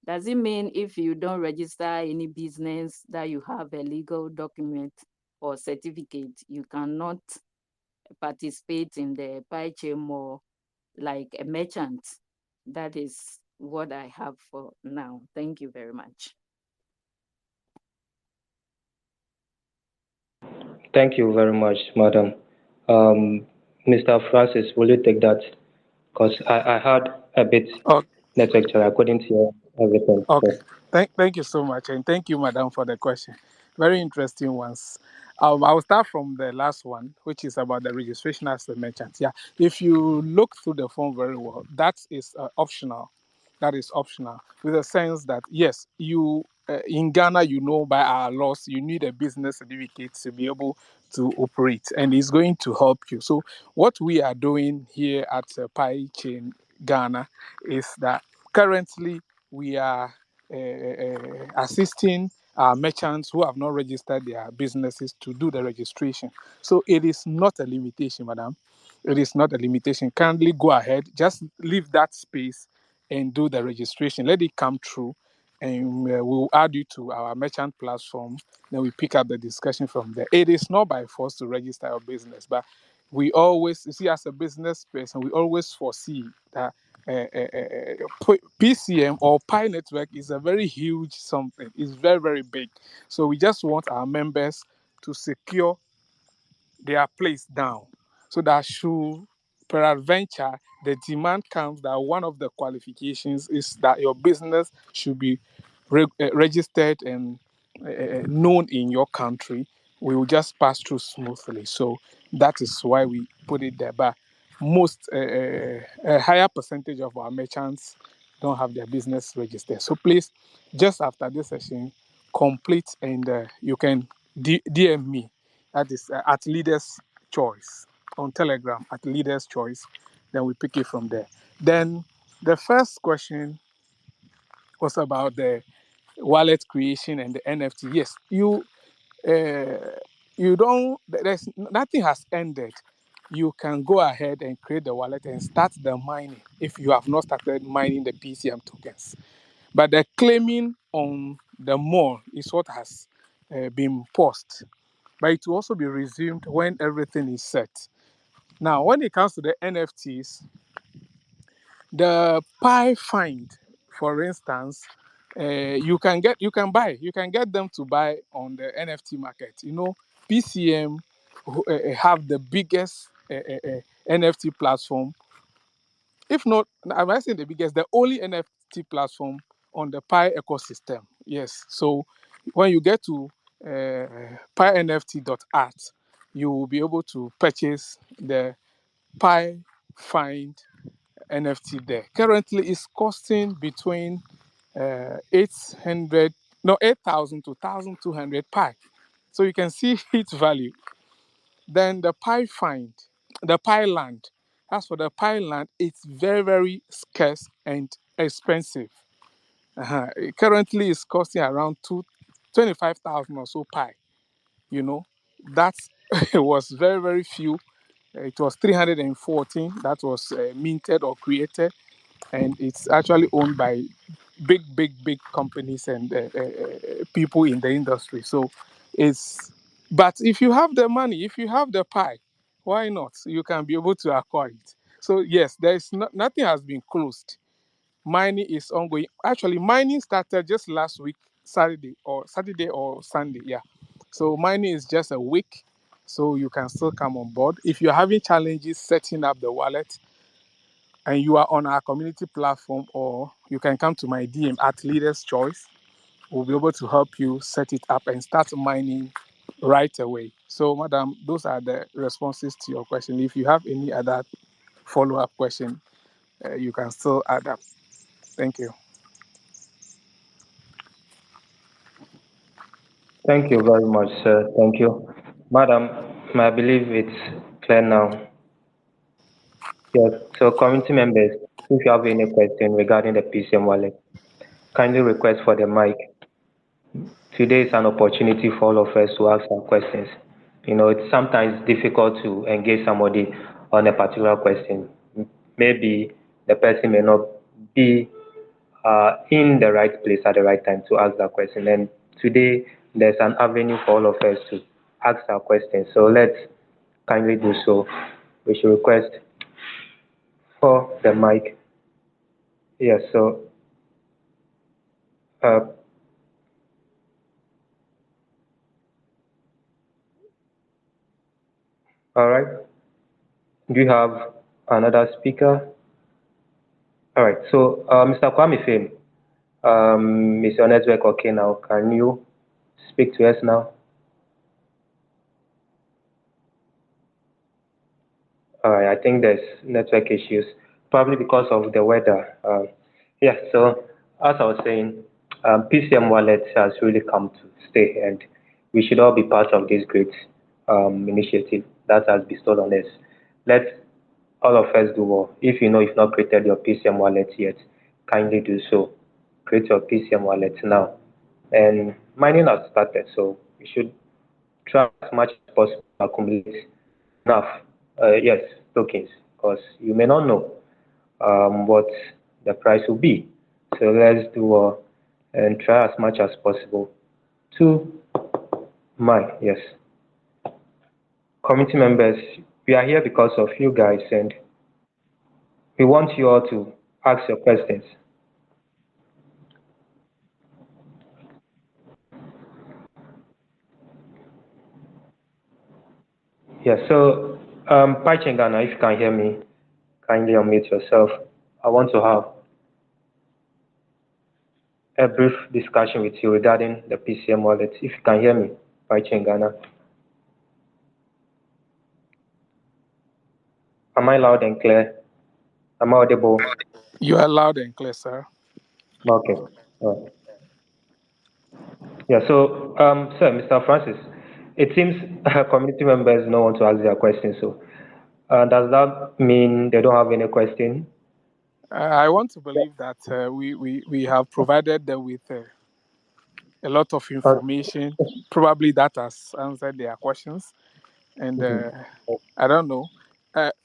Does it mean if you don't register any business that you have a legal document or certificate, you cannot participate in the Pi chain more like a merchant? That is what I have for now. Thank you very much. Thank you very much, Madam. Um, Mr. Francis, will you take that? Because I had a bit Okay. network challenge. I couldn't hear everything. Okay. Yes. Thank you so much, and thank you, madam, for the question. Very interesting ones. I'll start from the last one, which is about the registration as a merchant. Yeah, if you look through the form very well, that is optional. That is optional, with the sense that yes, you in Ghana, by our laws, you need a business certificate to be able to operate, and it's going to help you. So, what we are doing here at Pi Chain Ghana is that currently we are assisting our merchants who have not registered their businesses to do the registration. So it is not a limitation, madam. It is not a limitation. Kindly go ahead, just leave that space and do the registration. Let it come through, and we'll add you to our merchant platform. Then we pick up the discussion from there. It is not by force to register your business, but we always, you see, as a business person, we always foresee that PCM or Pi Network is a very huge something. It's very, very big. So we just want our members to secure their place down so that should peradventure the demand comes, that one of the qualifications is that your business should be registered and known in your country, we will just pass through smoothly. So that is why we put it there. But most a higher percentage of our merchants don't have their business registered. So please, just after this session, complete, and you can DM me. That is at Leaders Choice on Telegram, at Leaders Choice. Then we pick it from there. Then the first question was about the wallet creation and the NFT. Yes, you don't. There's nothing has ended. You can go ahead and create the wallet and start the mining if you have not started mining the PCM tokens. But the claiming on the mall is what has been paused. But it will also be resumed when everything is set. Now, when it comes to the NFTs, the Pi find, for instance, you can get them to buy on the NFT market. You know, PCM have the biggest NFT platform, if not, I'm not saying the biggest, the only NFT platform on the Pi ecosystem. Yes, so when you get to pinft.art, you will be able to purchase the Pi Find NFT there. Currently, it's costing between 800, no, 8,000 to 1,200 Pi. So you can see its value. Then the Pi Find, the Pi Land. As for the Pi Land, it's very, very scarce and expensive. Currently, it's costing around 25,000 or so Pi. You know, that was very, very few. It was 314 that was minted or created, and it's actually owned by big companies and people in the industry. So it's, but if you have the money, if you have the pie, why not? You can be able to acquire it. So yes, there is nothing has been closed. Mining is ongoing. Actually, mining started just last week, Saturday or Sunday. Yeah. So mining is just a week. So you can still come on board. If you're having challenges setting up the wallet, and you are on our community platform, or you can come to my DM at Leaders Choice. We'll be able to help you set it up and start mining right away. So, madam, those are the responses to your question. If you have any other follow-up question, you can still add up. Thank you. Thank you very much, sir. Thank you. Madam, I believe it's clear now. Yes, so community members, if you have any question regarding the PCM wallet, kindly request for the mic. Today is an opportunity for all of us to ask our questions. You know, it's sometimes difficult to engage somebody on a particular question. Maybe the person may not be in the right place at the right time to ask that question. And today, there's an avenue for all of us to ask our questions. So let's kindly do so. We should request for the mic. Yes, so uh, all right. Do you have another speaker? All right. So, Mr. Kwame Fame, is your network okay now? Can you speak to us now? All right. I think there's network issues, probably because of the weather. Yeah. So, as I was saying, PCM Wallet has really come to stay, and we should all be part of this great initiative that has bestowed on us. Let's all of us do well. If you know you've not created your PCM wallet yet, kindly do so. Create your PCM wallet now. And mining has started, so we should try as much as possible to accumulate enough, yes, tokens, because you may not know what the price will be. So let's do and try as much as possible to mine. Yes, community members, we are here because of you guys, and we want you all to ask your questions. Yeah, so Pachengana, if you can hear me, kindly unmute yourself. I want to have a brief discussion with you regarding the PCM wallet. If you can hear me, Pachengana, am I loud and clear? Am I audible? You are loud and clear, sir. Okay. Yeah, so, sir, Mr. Francis, it seems community members don't want to ask their questions. So, does that mean they don't have any question? I want to believe that we have provided them with a lot of Uh, information. Probably that has answered their questions. And mhm. I don't know.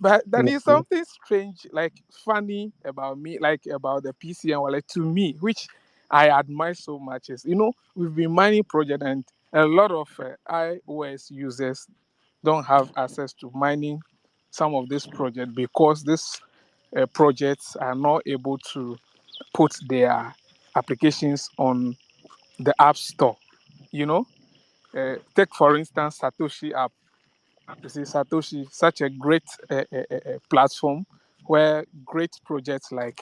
But there is Mhm. something strange, like funny about me, like about the PCM wallet to me, which I admire so much. Is we've been mining project and a lot of iOS users don't have access to mining some of this project because these projects are not able to put their applications on the app store. You know, take for instance Satoshi app. You see, Satoshi, such a great platform where great projects like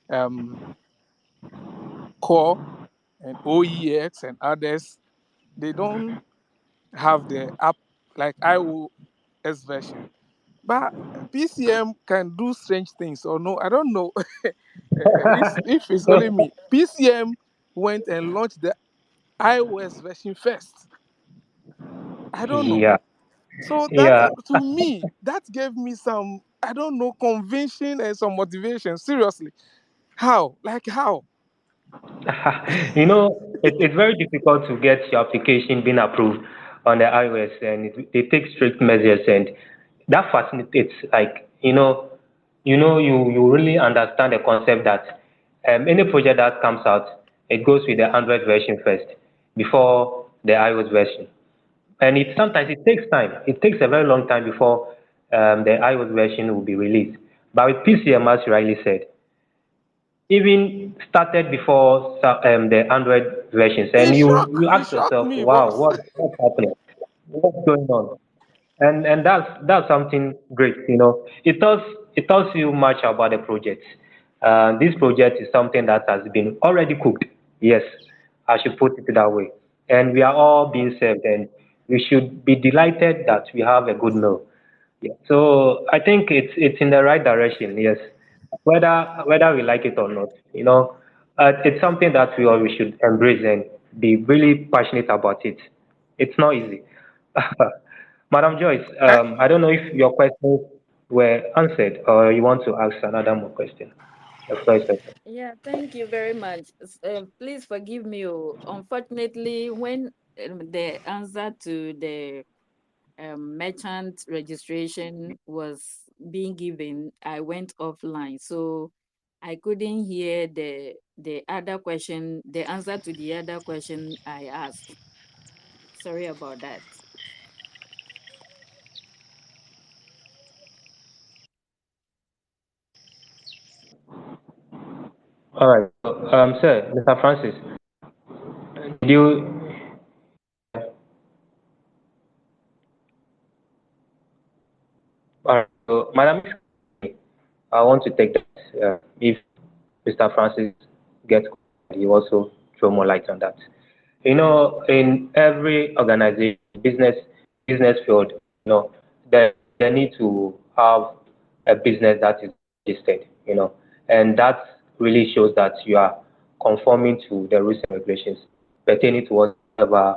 um, Core and OEX and others, they don't have the app like iOS version. But PCM can do strange things, or no, I don't know. If it's only me. PCM went and launched the iOS version first. I don't know. Yeah, So that yeah. to me, that gave me some, I don't know, conviction and some motivation. Seriously. How? Like how? It's very difficult to get your application being approved on the iOS, and they take strict measures, and that facilitates, like, you really understand the concept that any project that comes out, it goes with the Android version first before the iOS version. And sometimes it takes time. It takes a very long time before the iOS version will be released. But with PCM, as you rightly said, even started before the Android versions, and you It ask shocked yourself, me, wow, boss. what's happening? What's going on? And that's something great. It tells you much about the project. This project is something that has been already cooked. Yes, I should put it that way. And we are all being served, and we should be delighted that we have a good meal. Yeah. So I think it's in the right direction. Yes, whether we like it or not, it's something that we should embrace and be really passionate about it. It's not easy. Madam Joyce, Eh, I don't know if your questions were answered or you want to ask another more question. The first question. Yeah, thank you very much. Please forgive me. Unfortunately, when the answer to the merchant registration was being given, I went offline, so I couldn't hear the other question, the answer to the other question I asked. Sorry about that. All right. So, sir, Mr. Francis, did you? All right. So, Madam, I want to take that. If Mr. Francis gets, you also throw more light on that. In every organization, business field, they need to have a business that is registered, and that really shows that you are conforming to the rules and regulations pertaining to whatever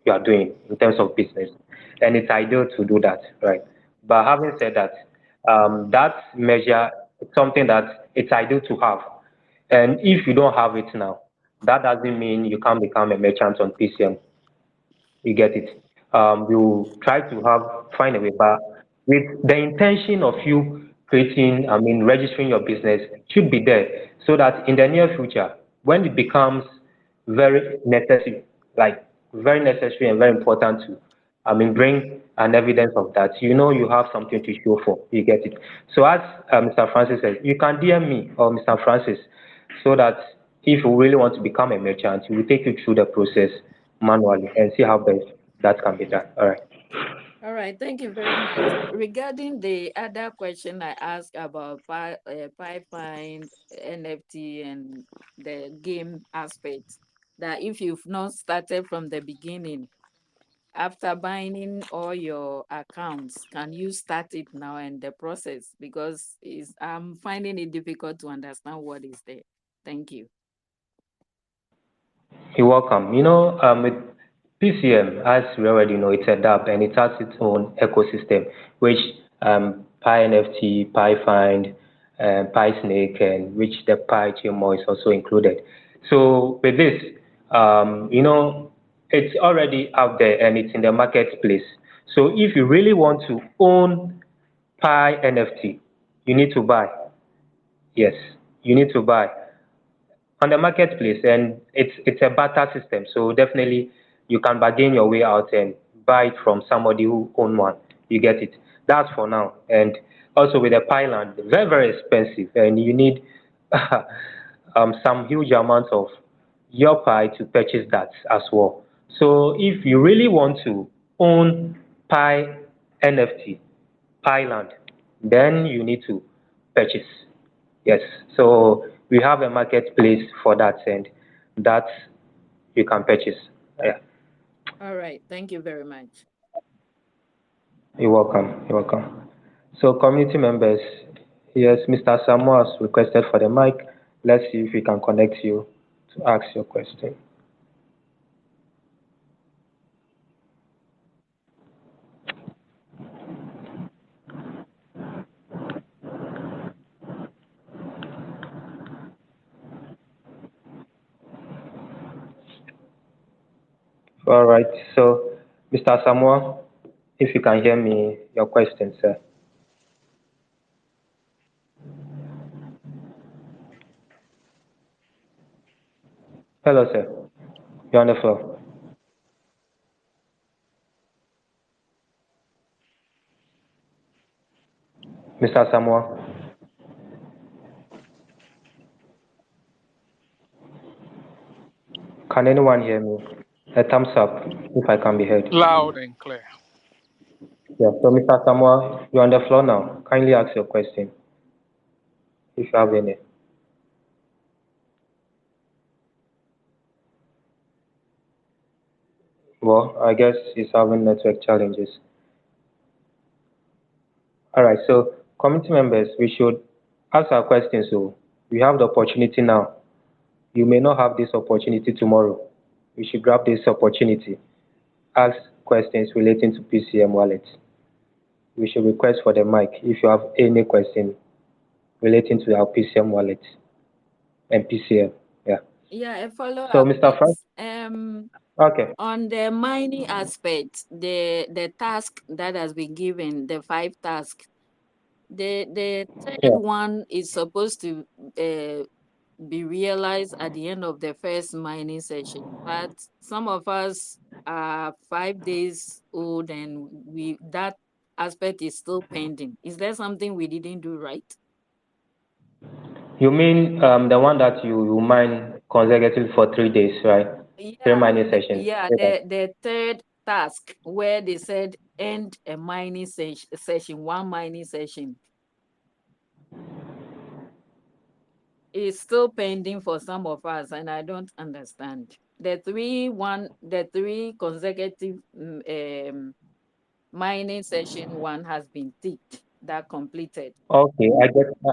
you are doing in terms of business. And it's ideal to do that, right? But having said that, that measure is something that it's ideal to have. And if you don't have it now, That doesn't mean you can't become a merchant on PCM. You get it? You try to find a way, but with the intention of you creating, I mean, registering your business should be there so that in the near future, when it becomes very necessary, like very necessary and very important to, I mean, bring an evidence of that, you know, you have something to show for. You get it? So as Mr. Francis said, you can DM me or Mr. Francis so that if you really want to become a merchant, we will take you through the process manually and see how best that can be done. All right. All right, thank you very much. Regarding the other question I asked about pipeline, NFT, and the game aspect, that if you've not started from the beginning, after binding all your accounts, can you start it now and the process? Because I'm finding it difficult to understand what is there. Thank you. You're welcome. With PCM, as we already know, it's a DApp and it has its own ecosystem, which Pi NFT, Pi Find, Pi Snake, and which the Pi GMO is also included. So with this, it's already out there and it's in the marketplace. So if you really want to own Pi NFT, you need to buy. Yes, you need to buy on the marketplace, and it's a barter system. So definitely you can bargain your way out and buy it from somebody who own one. You get it. That's for now. And also with the pylon, very very expensive, and you need some huge amount of your pie to purchase that as well. So if you really want to own Pi NFT, Pi land, then you need to purchase. Yes, so we have a marketplace for that, and that you can purchase. Yeah, All right, thank you very much. you're welcome. You're welcome. So, community members, yes, Mr. Samuel has requested for the mic. Let's see if we can connect you to ask your question. All right. So, Mr. Samuel, if you can hear me, your question, sir. Hello, sir. You're on the floor. Mr. Samuel, can anyone hear me? A thumbs up if I can be heard. Loud and clear. Yeah, so Mr. Samuel, you're on the floor now. Kindly ask your question if you have any. Well, I guess he's having network challenges. All right, so committee members, we should ask our questions. So we have the opportunity now. You may not have this opportunity tomorrow. We should grab this opportunity. Ask questions relating to PCM wallet. We should request for the mic if you have any question relating to our PCM wallet and PCM. Yeah. Yeah, a follow So up, Mr. Frank, please. okay. On the mining aspect, the task that has been given, the 5 tasks, the third Yeah. one is supposed to be realized at the end of the first mining session. But some of us are 5 days old, and we that aspect is still pending. Is there something we didn't do right? You mean the one that you mine consecutively for 3 days, right? Three Yeah, mining sessions. yeah. Yeah. The third task where they said end a mining session, one mining session, is still pending for some of us, and I don't understand. The three consecutive mining session one has been ticked, that completed. Okay,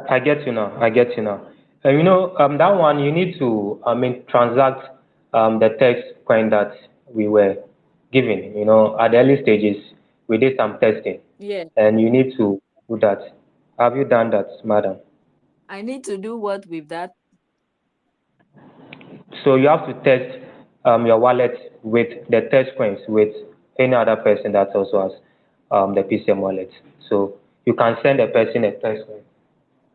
I get you now. I get you now. That one you need to, I mean, transact the text point that we were given. At the early stages, we did some testing, Yeah, and you need to do that. Have you done that, madam? I need to do what with that? So you have to test your wallet with the test points with any other person that also has the PCM wallet. So you can send a person a test coin,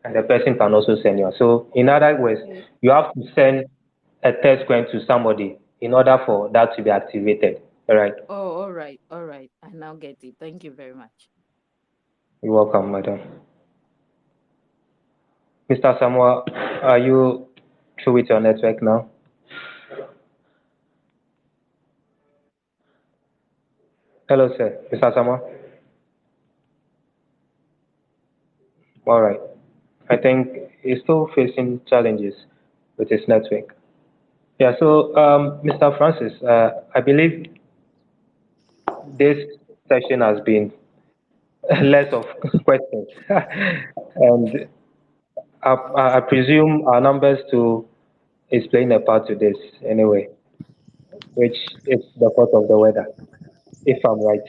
and the person can also send you. So in other words, Okay. you have to send a test coin to somebody in order for that to be activated. All right. Oh, all right, all right. I now get it. Thank you very much. You're welcome, madam. Mr. Samuel, are you through with your network now? Hello, sir. Mr. Samuel. All right. I think he's still facing challenges with his network. Yeah, so Mr. Francis, I believe this session has been less of questions. And I presume our numbers too is playing a part to this anyway, which is the fault of the weather, if I'm right.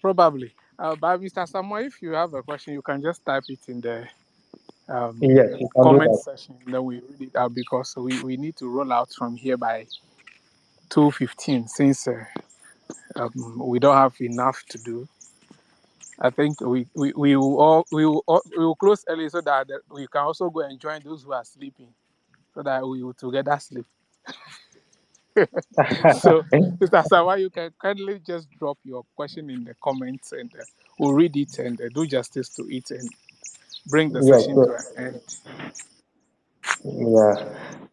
Probably. But Mr. Samuel, if you have a question, you can just type it in the Yes, you can do comment that. section. Then we read it out because we need to roll out from here by 2:15 since we don't have enough to do. I think we will close early so that we can also go and join those who are sleeping so that we will together sleep. So, Mr. Sawa, you can kindly just drop your question in the comments and we'll read it and do justice to it and bring the Yes, session to so an end. yeah.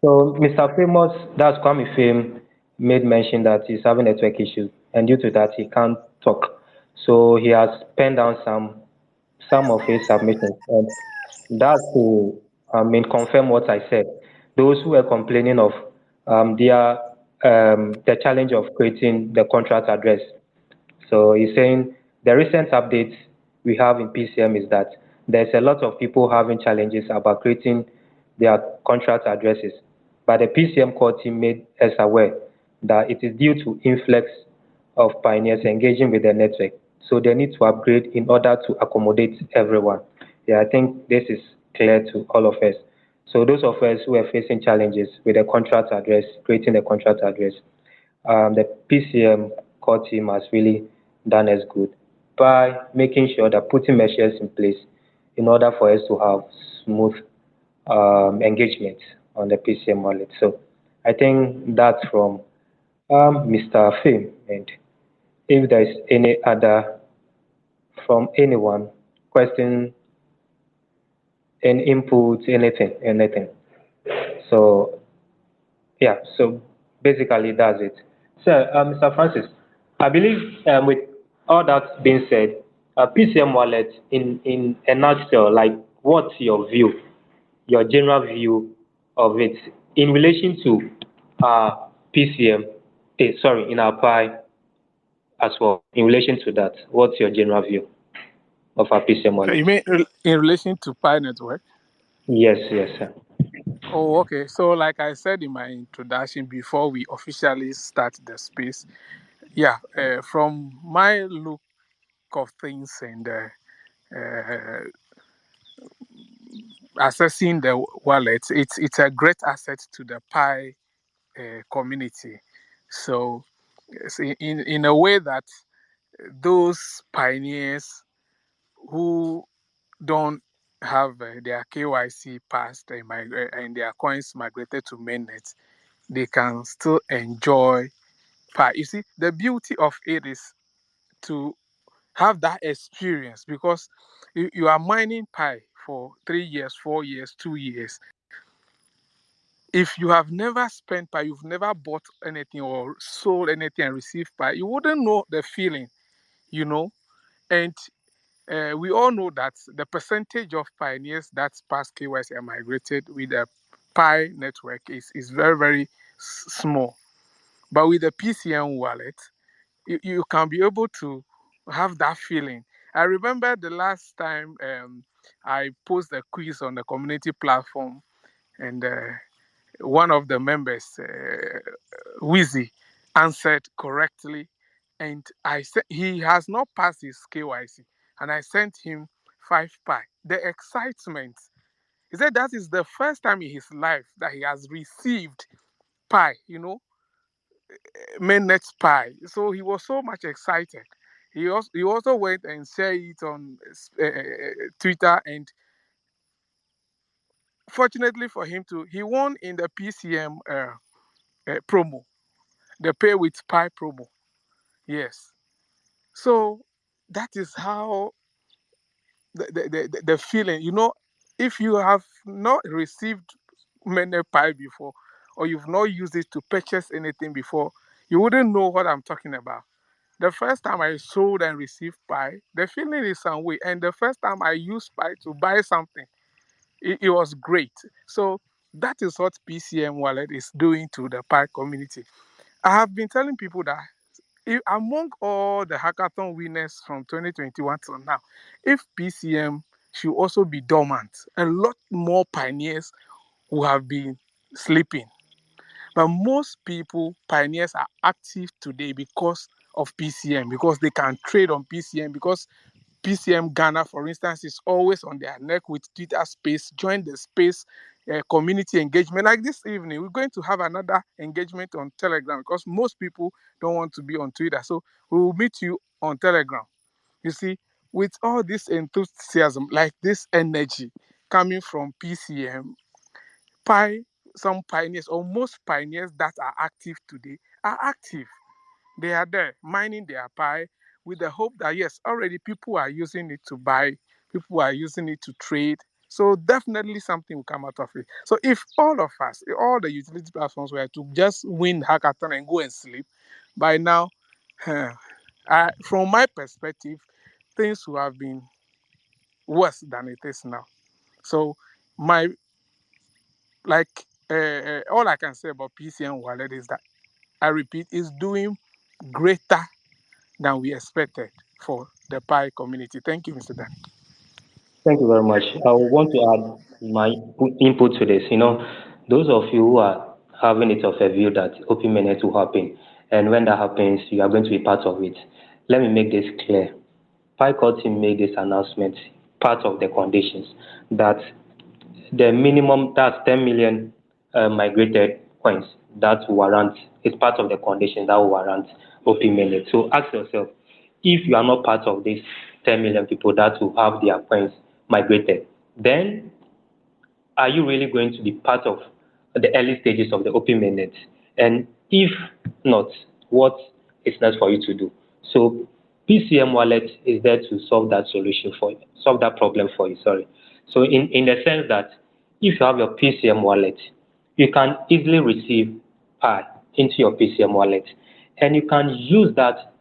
So Mr. Famous, that's Kwame Fame, made mention that he's having network issues, and due to that, he can't talk. So he has penned down some of his submissions, and that's to confirm what I said. Those who were complaining of the challenge of creating the contract address. So he's saying the recent updates we have in PCM is that there's a lot of people having challenges about creating their contract addresses. But the PCM core team made us aware that it is due to influx of pioneers engaging with the network. So they need to upgrade in order to accommodate everyone. Yeah, I think this is clear to all of us. So those of us who are facing challenges with the contract address, creating a contract address, the PCM core team has really done us good by making sure that putting measures in place in order for us to have smooth engagement on the PCM wallet. So I think that's from Mr. Fim. And if there's any other from anyone, question, any input, anything. So yeah, so basically that's it. So, Mr. Francis, I believe with all that being said, PCM wallet in a nutshell, like what's your view, your general view of it in relation to PCM, in our Pi as well, in relation to that, what's your general view of our PCM wallet? You mean in relation to Pi Network? Yes, yes, sir. Oh, okay. So, like I said in my introduction, before we officially start the space, yeah, from my look of things and assessing the wallet, it's a great asset to the Pi community. So, in a way that those pioneers who don't have their KYC passed and their coins migrated to mainnet, they can still enjoy Pi. You see, the beauty of it is to have that experience because you are mining Pi for 3 years, 4 years, 2 years. If you have never spent Pi, you've never bought anything or sold anything and received Pi, you wouldn't know the feeling, you know. And we all know that the percentage of pioneers that pass KYC and migrated with the Pi network is very, very small. But with the PCM wallet, you can be able to have that feeling. I remember the last time I posted a quiz on the community platform, and one of the members, Wizzy, answered correctly, and I said he has not passed his KYC, and I sent him 5 Pi. The excitement, He said that is the first time in his life that he has received pie, mainnet pie. So he was so much excited. He also went and shared it on Twitter, and fortunately for him too, he won in the PCM promo, the pay with pie promo. Yes. So that is how the feeling, if you have not received many pie before, or you've not used it to purchase anything before, you wouldn't know what I'm talking about. The first time I sold and received pie, the feeling is some way. And the first time I used pie to buy something, it was great. So that is what PCM Wallet is doing to the pie community. I have been telling people that among all the hackathon winners from 2021 till now, if PCM should also be dormant, a lot more pioneers who have been sleeping. But most people, pioneers, are active today because of PCM, because they can trade on PCM, because PCM Ghana, for instance, is always on their neck with Twitter Space. Join the Space community engagement. Like this evening, we're going to have another engagement on Telegram because most people don't want to be on Twitter. So we will meet you on Telegram. You see, with all this enthusiasm, like this energy coming from PCM, some pioneers, or most pioneers that are active today, are active. They are there mining their pie with the hope that, yes, already people are using it to buy, people are using it to trade. So definitely something will come out of it. So if all of us, all the utility platforms were to just win hackathon and go and sleep, by now, from my perspective, things would have been worse than it is now. So my all I can say about PCN Wallet is that, I repeat, is doing greater than we expected for the Pi community. Thank you, Mr. Dan. Thank you very much. I want to add my input to this. Those of you who are having it of a view that open mainnet will happen, and when that happens, you are going to be part of it. Let me make this clear. PyCon team made this announcement, part of the conditions, that the minimum, that's 10 million migrated coins, that warrant, is part of the condition that warrant open mainnet. So ask yourself, if you are not part of these 10 million people that will have their coins migrated, then are you really going to be part of the early stages of the open mainnet? And if not, what is next for you to do? So PCM wallet is there to solve that solution for you, solve that problem for you, sorry. So in the sense that if you have your PCM wallet, you can easily receive Pi into your PCM wallet, and you can use that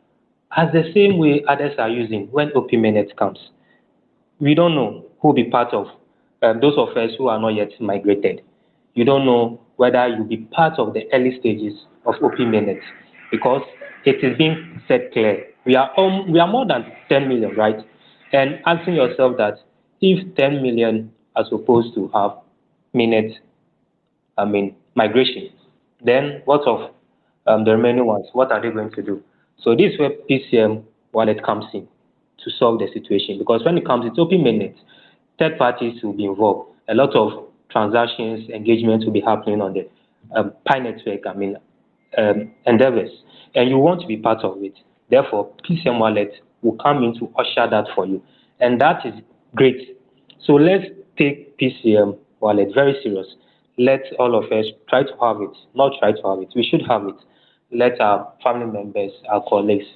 as the same way others are using when open mainnet comes. We don't know who will be part of those of us who are not yet migrated. You don't know whether you'll be part of the early stages of open mainnet, because it is being said clear. We are more than 10 million, right? And asking yourself that if 10 million are supposed to have mainnet, migration, then what of the remaining ones? What are they going to do? So this is where PCM wallet comes in to solve the situation. Because when it comes, it's open mainnet. Third parties will be involved. A lot of transactions, engagements will be happening on the Pi network, endeavors. And you want to be part of it. Therefore, PCM wallet will come in to usher that for you. And that is great. So let's take PCM wallet very serious. Let all of us try to have it, not try to have it. We should have it. Let our family members, our colleagues,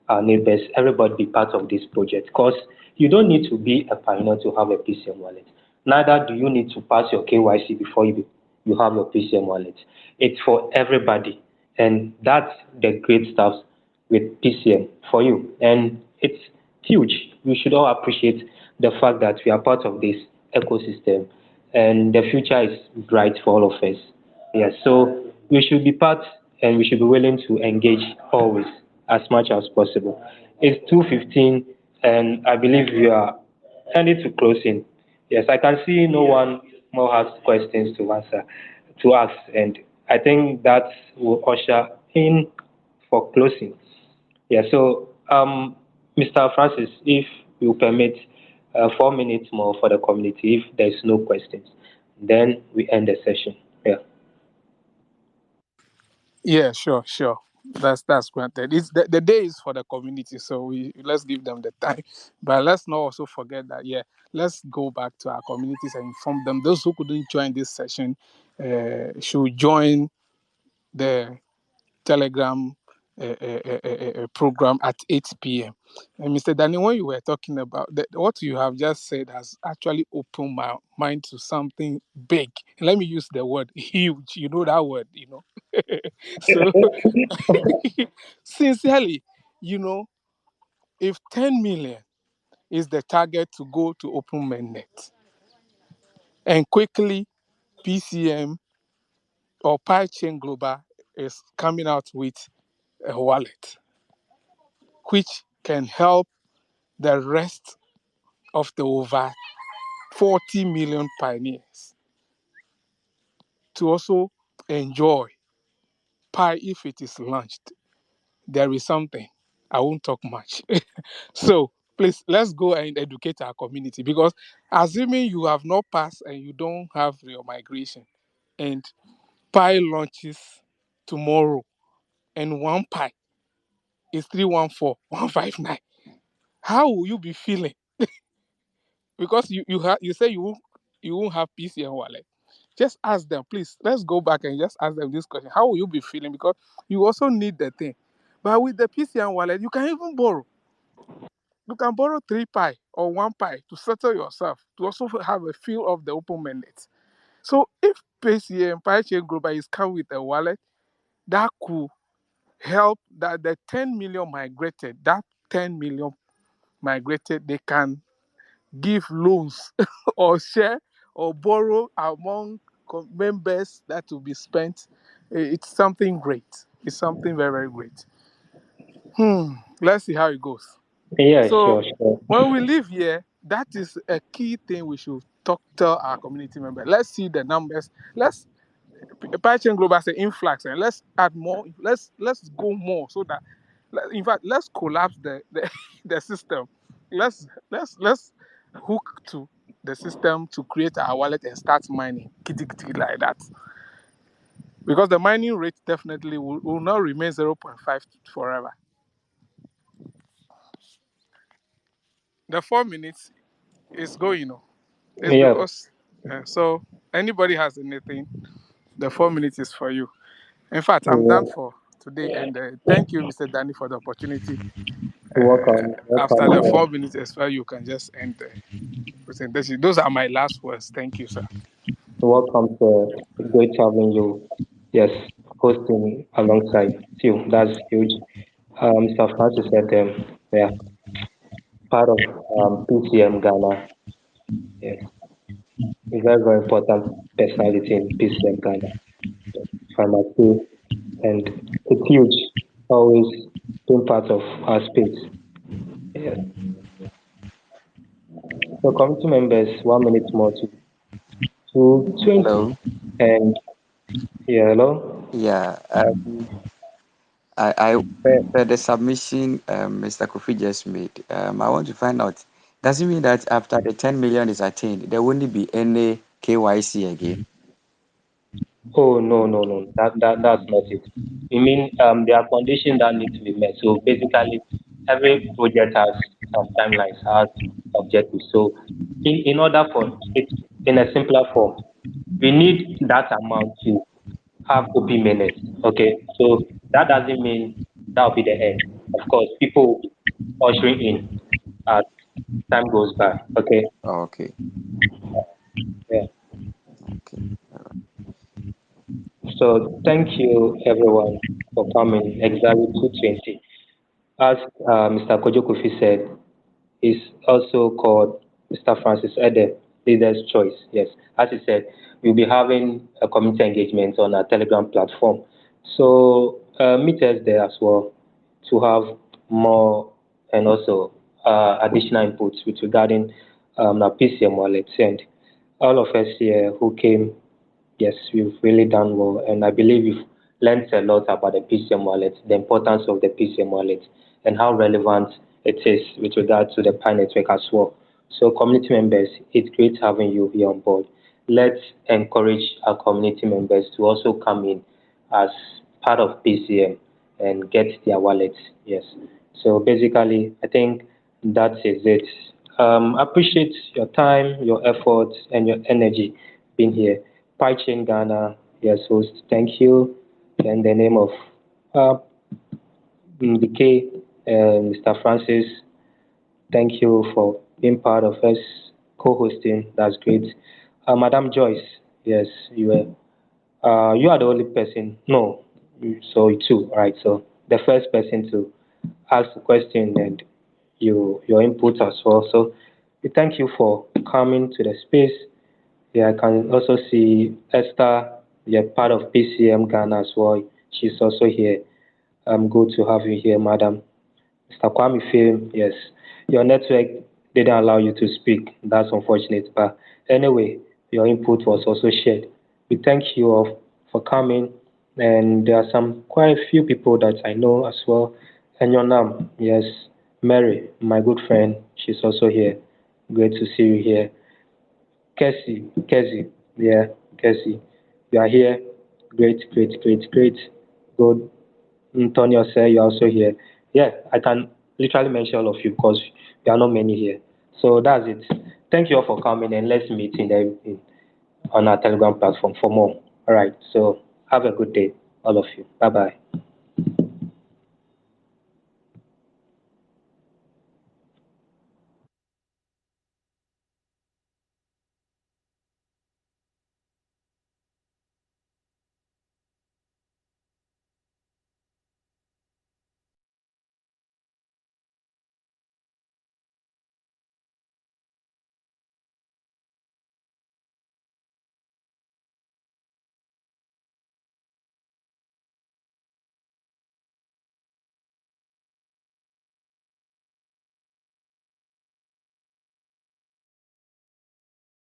our neighbors, everybody be part of this project, because you don't need to be a pioneer to have a PCM wallet. Neither do you need to pass your KYC before you have your PCM wallet. It's for everybody, and that's the great stuff with PCM for you. And it's huge. We should all appreciate the fact that we are part of this ecosystem, and the future is bright for all of us. Yes, so we should be part, and we should be willing to engage always as much as possible. It's 2:15, and I believe we are heading to closing. Yes, I can see no one more has questions to answer, to ask, and I think that will usher in for closing. Yeah, so Mr. Francis, if you permit, 4 minutes more for the community if there's no questions. Then we end the session. Yeah. Yeah, sure, sure. That's granted. It's the day is for the community, so we let's give them the time. But let's not also forget that let's go back to our communities and inform them. Those who couldn't join this session should join the Telegram program at 8 p.m. And Mr. Danny, when you were talking about that, what you have just said has actually opened my mind to something big. Let me use the word huge. You know that word, So, sincerely, if 10 million is the target to go to open mainnet, and quickly PCM or PyChain Global is coming out with a wallet, which can help the rest of the over 40 million pioneers to also enjoy Pi if it is launched. There is something. I won't talk much. So please, let's go and educate our community, because assuming you have not passed and you don't have your migration, and Pi launches tomorrow, and one Pi is 314159, how will you be feeling? Because you say you won't have PCM wallet. Just ask them, please. Let's go back and just ask them this question: how will you be feeling? Because you also need the thing. But with the PCM wallet, you can even borrow. You can borrow 3 Pi or 1 Pi to settle yourself, to also have a feel of the open mandate. So if PCM PyChain Global is come with a wallet, that could help that the 10 million migrated, they can give loans or share or borrow among members that will be spent. It's something great. It's something very, very great. Let's see how it goes. Yeah, So sure, sure. when we live here, that is a key thing we should tell our community members. Let's see the numbers. Let's Python Global say influx, and let's add more. Let's go more, so that in fact let's collapse the the system. Let's hook to the system to create our wallet and start mining kitty kitty like that, because the mining rate definitely will not remain 0.5 forever. The 4 minutes is going on. It's Yeah. because so anybody has anything, the 4 minutes is for you. In fact, I'm done Yeah. for today, and thank you, Mr. Danny, for the opportunity. Welcome. After Welcome, the sir. 4 minutes as well, you can just end the presentation. Those are my last words. Thank you, sir. Welcome, sir. Great having you. Yes, hosting alongside you. That's huge. Mr. Francis said, yeah, part of PCM Ghana. Yes, a very, very important personality in PCM Ghana. Pharmacy, and it's huge. Always been part of our space. Yes. So, committee members, 1 minute more to 20. Hello. And yeah, hello. Yeah. The submission Mr. Kofi just made. I want to find out. Does it mean that after the 10 million is attained, there won't be any KYC again? Oh no, no, no. That's not it. You mean there are conditions that need to be met. So basically, every project has timelines, has objectives. So in order for it, in a simpler form, we need that amount to have open minutes. Okay, so that doesn't mean that will be the end. Of course, people will be ushering in as time goes by. Okay, Okay. yeah. Okay. So thank you everyone for coming. Exactly 2:20. As Mr. Kojo Kofi said, is also called Mr. Francis Ede, Leader's Choice. Yes, as he said, we'll be having a community engagement on our Telegram platform. So meet us there as well to have more and also additional inputs with regarding our PCM wallets. And all of us here who came, yes, we've really done well. And I believe we've learned a lot about the PCM wallet, the importance of the PCM wallet, and how relevant it is with regard to the Pi network as well. So, community members, it's great having you here on board. Let's encourage our community members to also come in as part of PCM and get their wallets. Yes. So, basically, I think that is it. Appreciate your time, your efforts, and your energy being here. Pai Chain Ghana, yes, host, thank you. In the name of uh, the K, Mr. Francis, thank you for being part of us co-hosting. That's great. Madam Joyce, yes, you are the only person. No, so you two, right? So the first person to ask the question and your input as well. So we thank you for coming to the space. Yeah, I can also see Esther. You're part of PCM Ghana as well. She's also here. Good to have you here, madam. Mr. Kwame Film, yes, your network didn't allow you to speak. That's unfortunate. But anyway, your input was also shared. We thank you all for coming. And there are some quite a few people that I know as well. And your name, yes, Mary, my good friend, she's also here. Great to see you here. Kessie, yeah, Kessie, you are here. Great, great, great, great. Good. Antonio said you're also here. Yeah, I can literally mention all of you because there are not many here. So that's it. Thank you all for coming and let's meet on our Telegram platform for more. All right. So have a good day, all of you. Bye bye.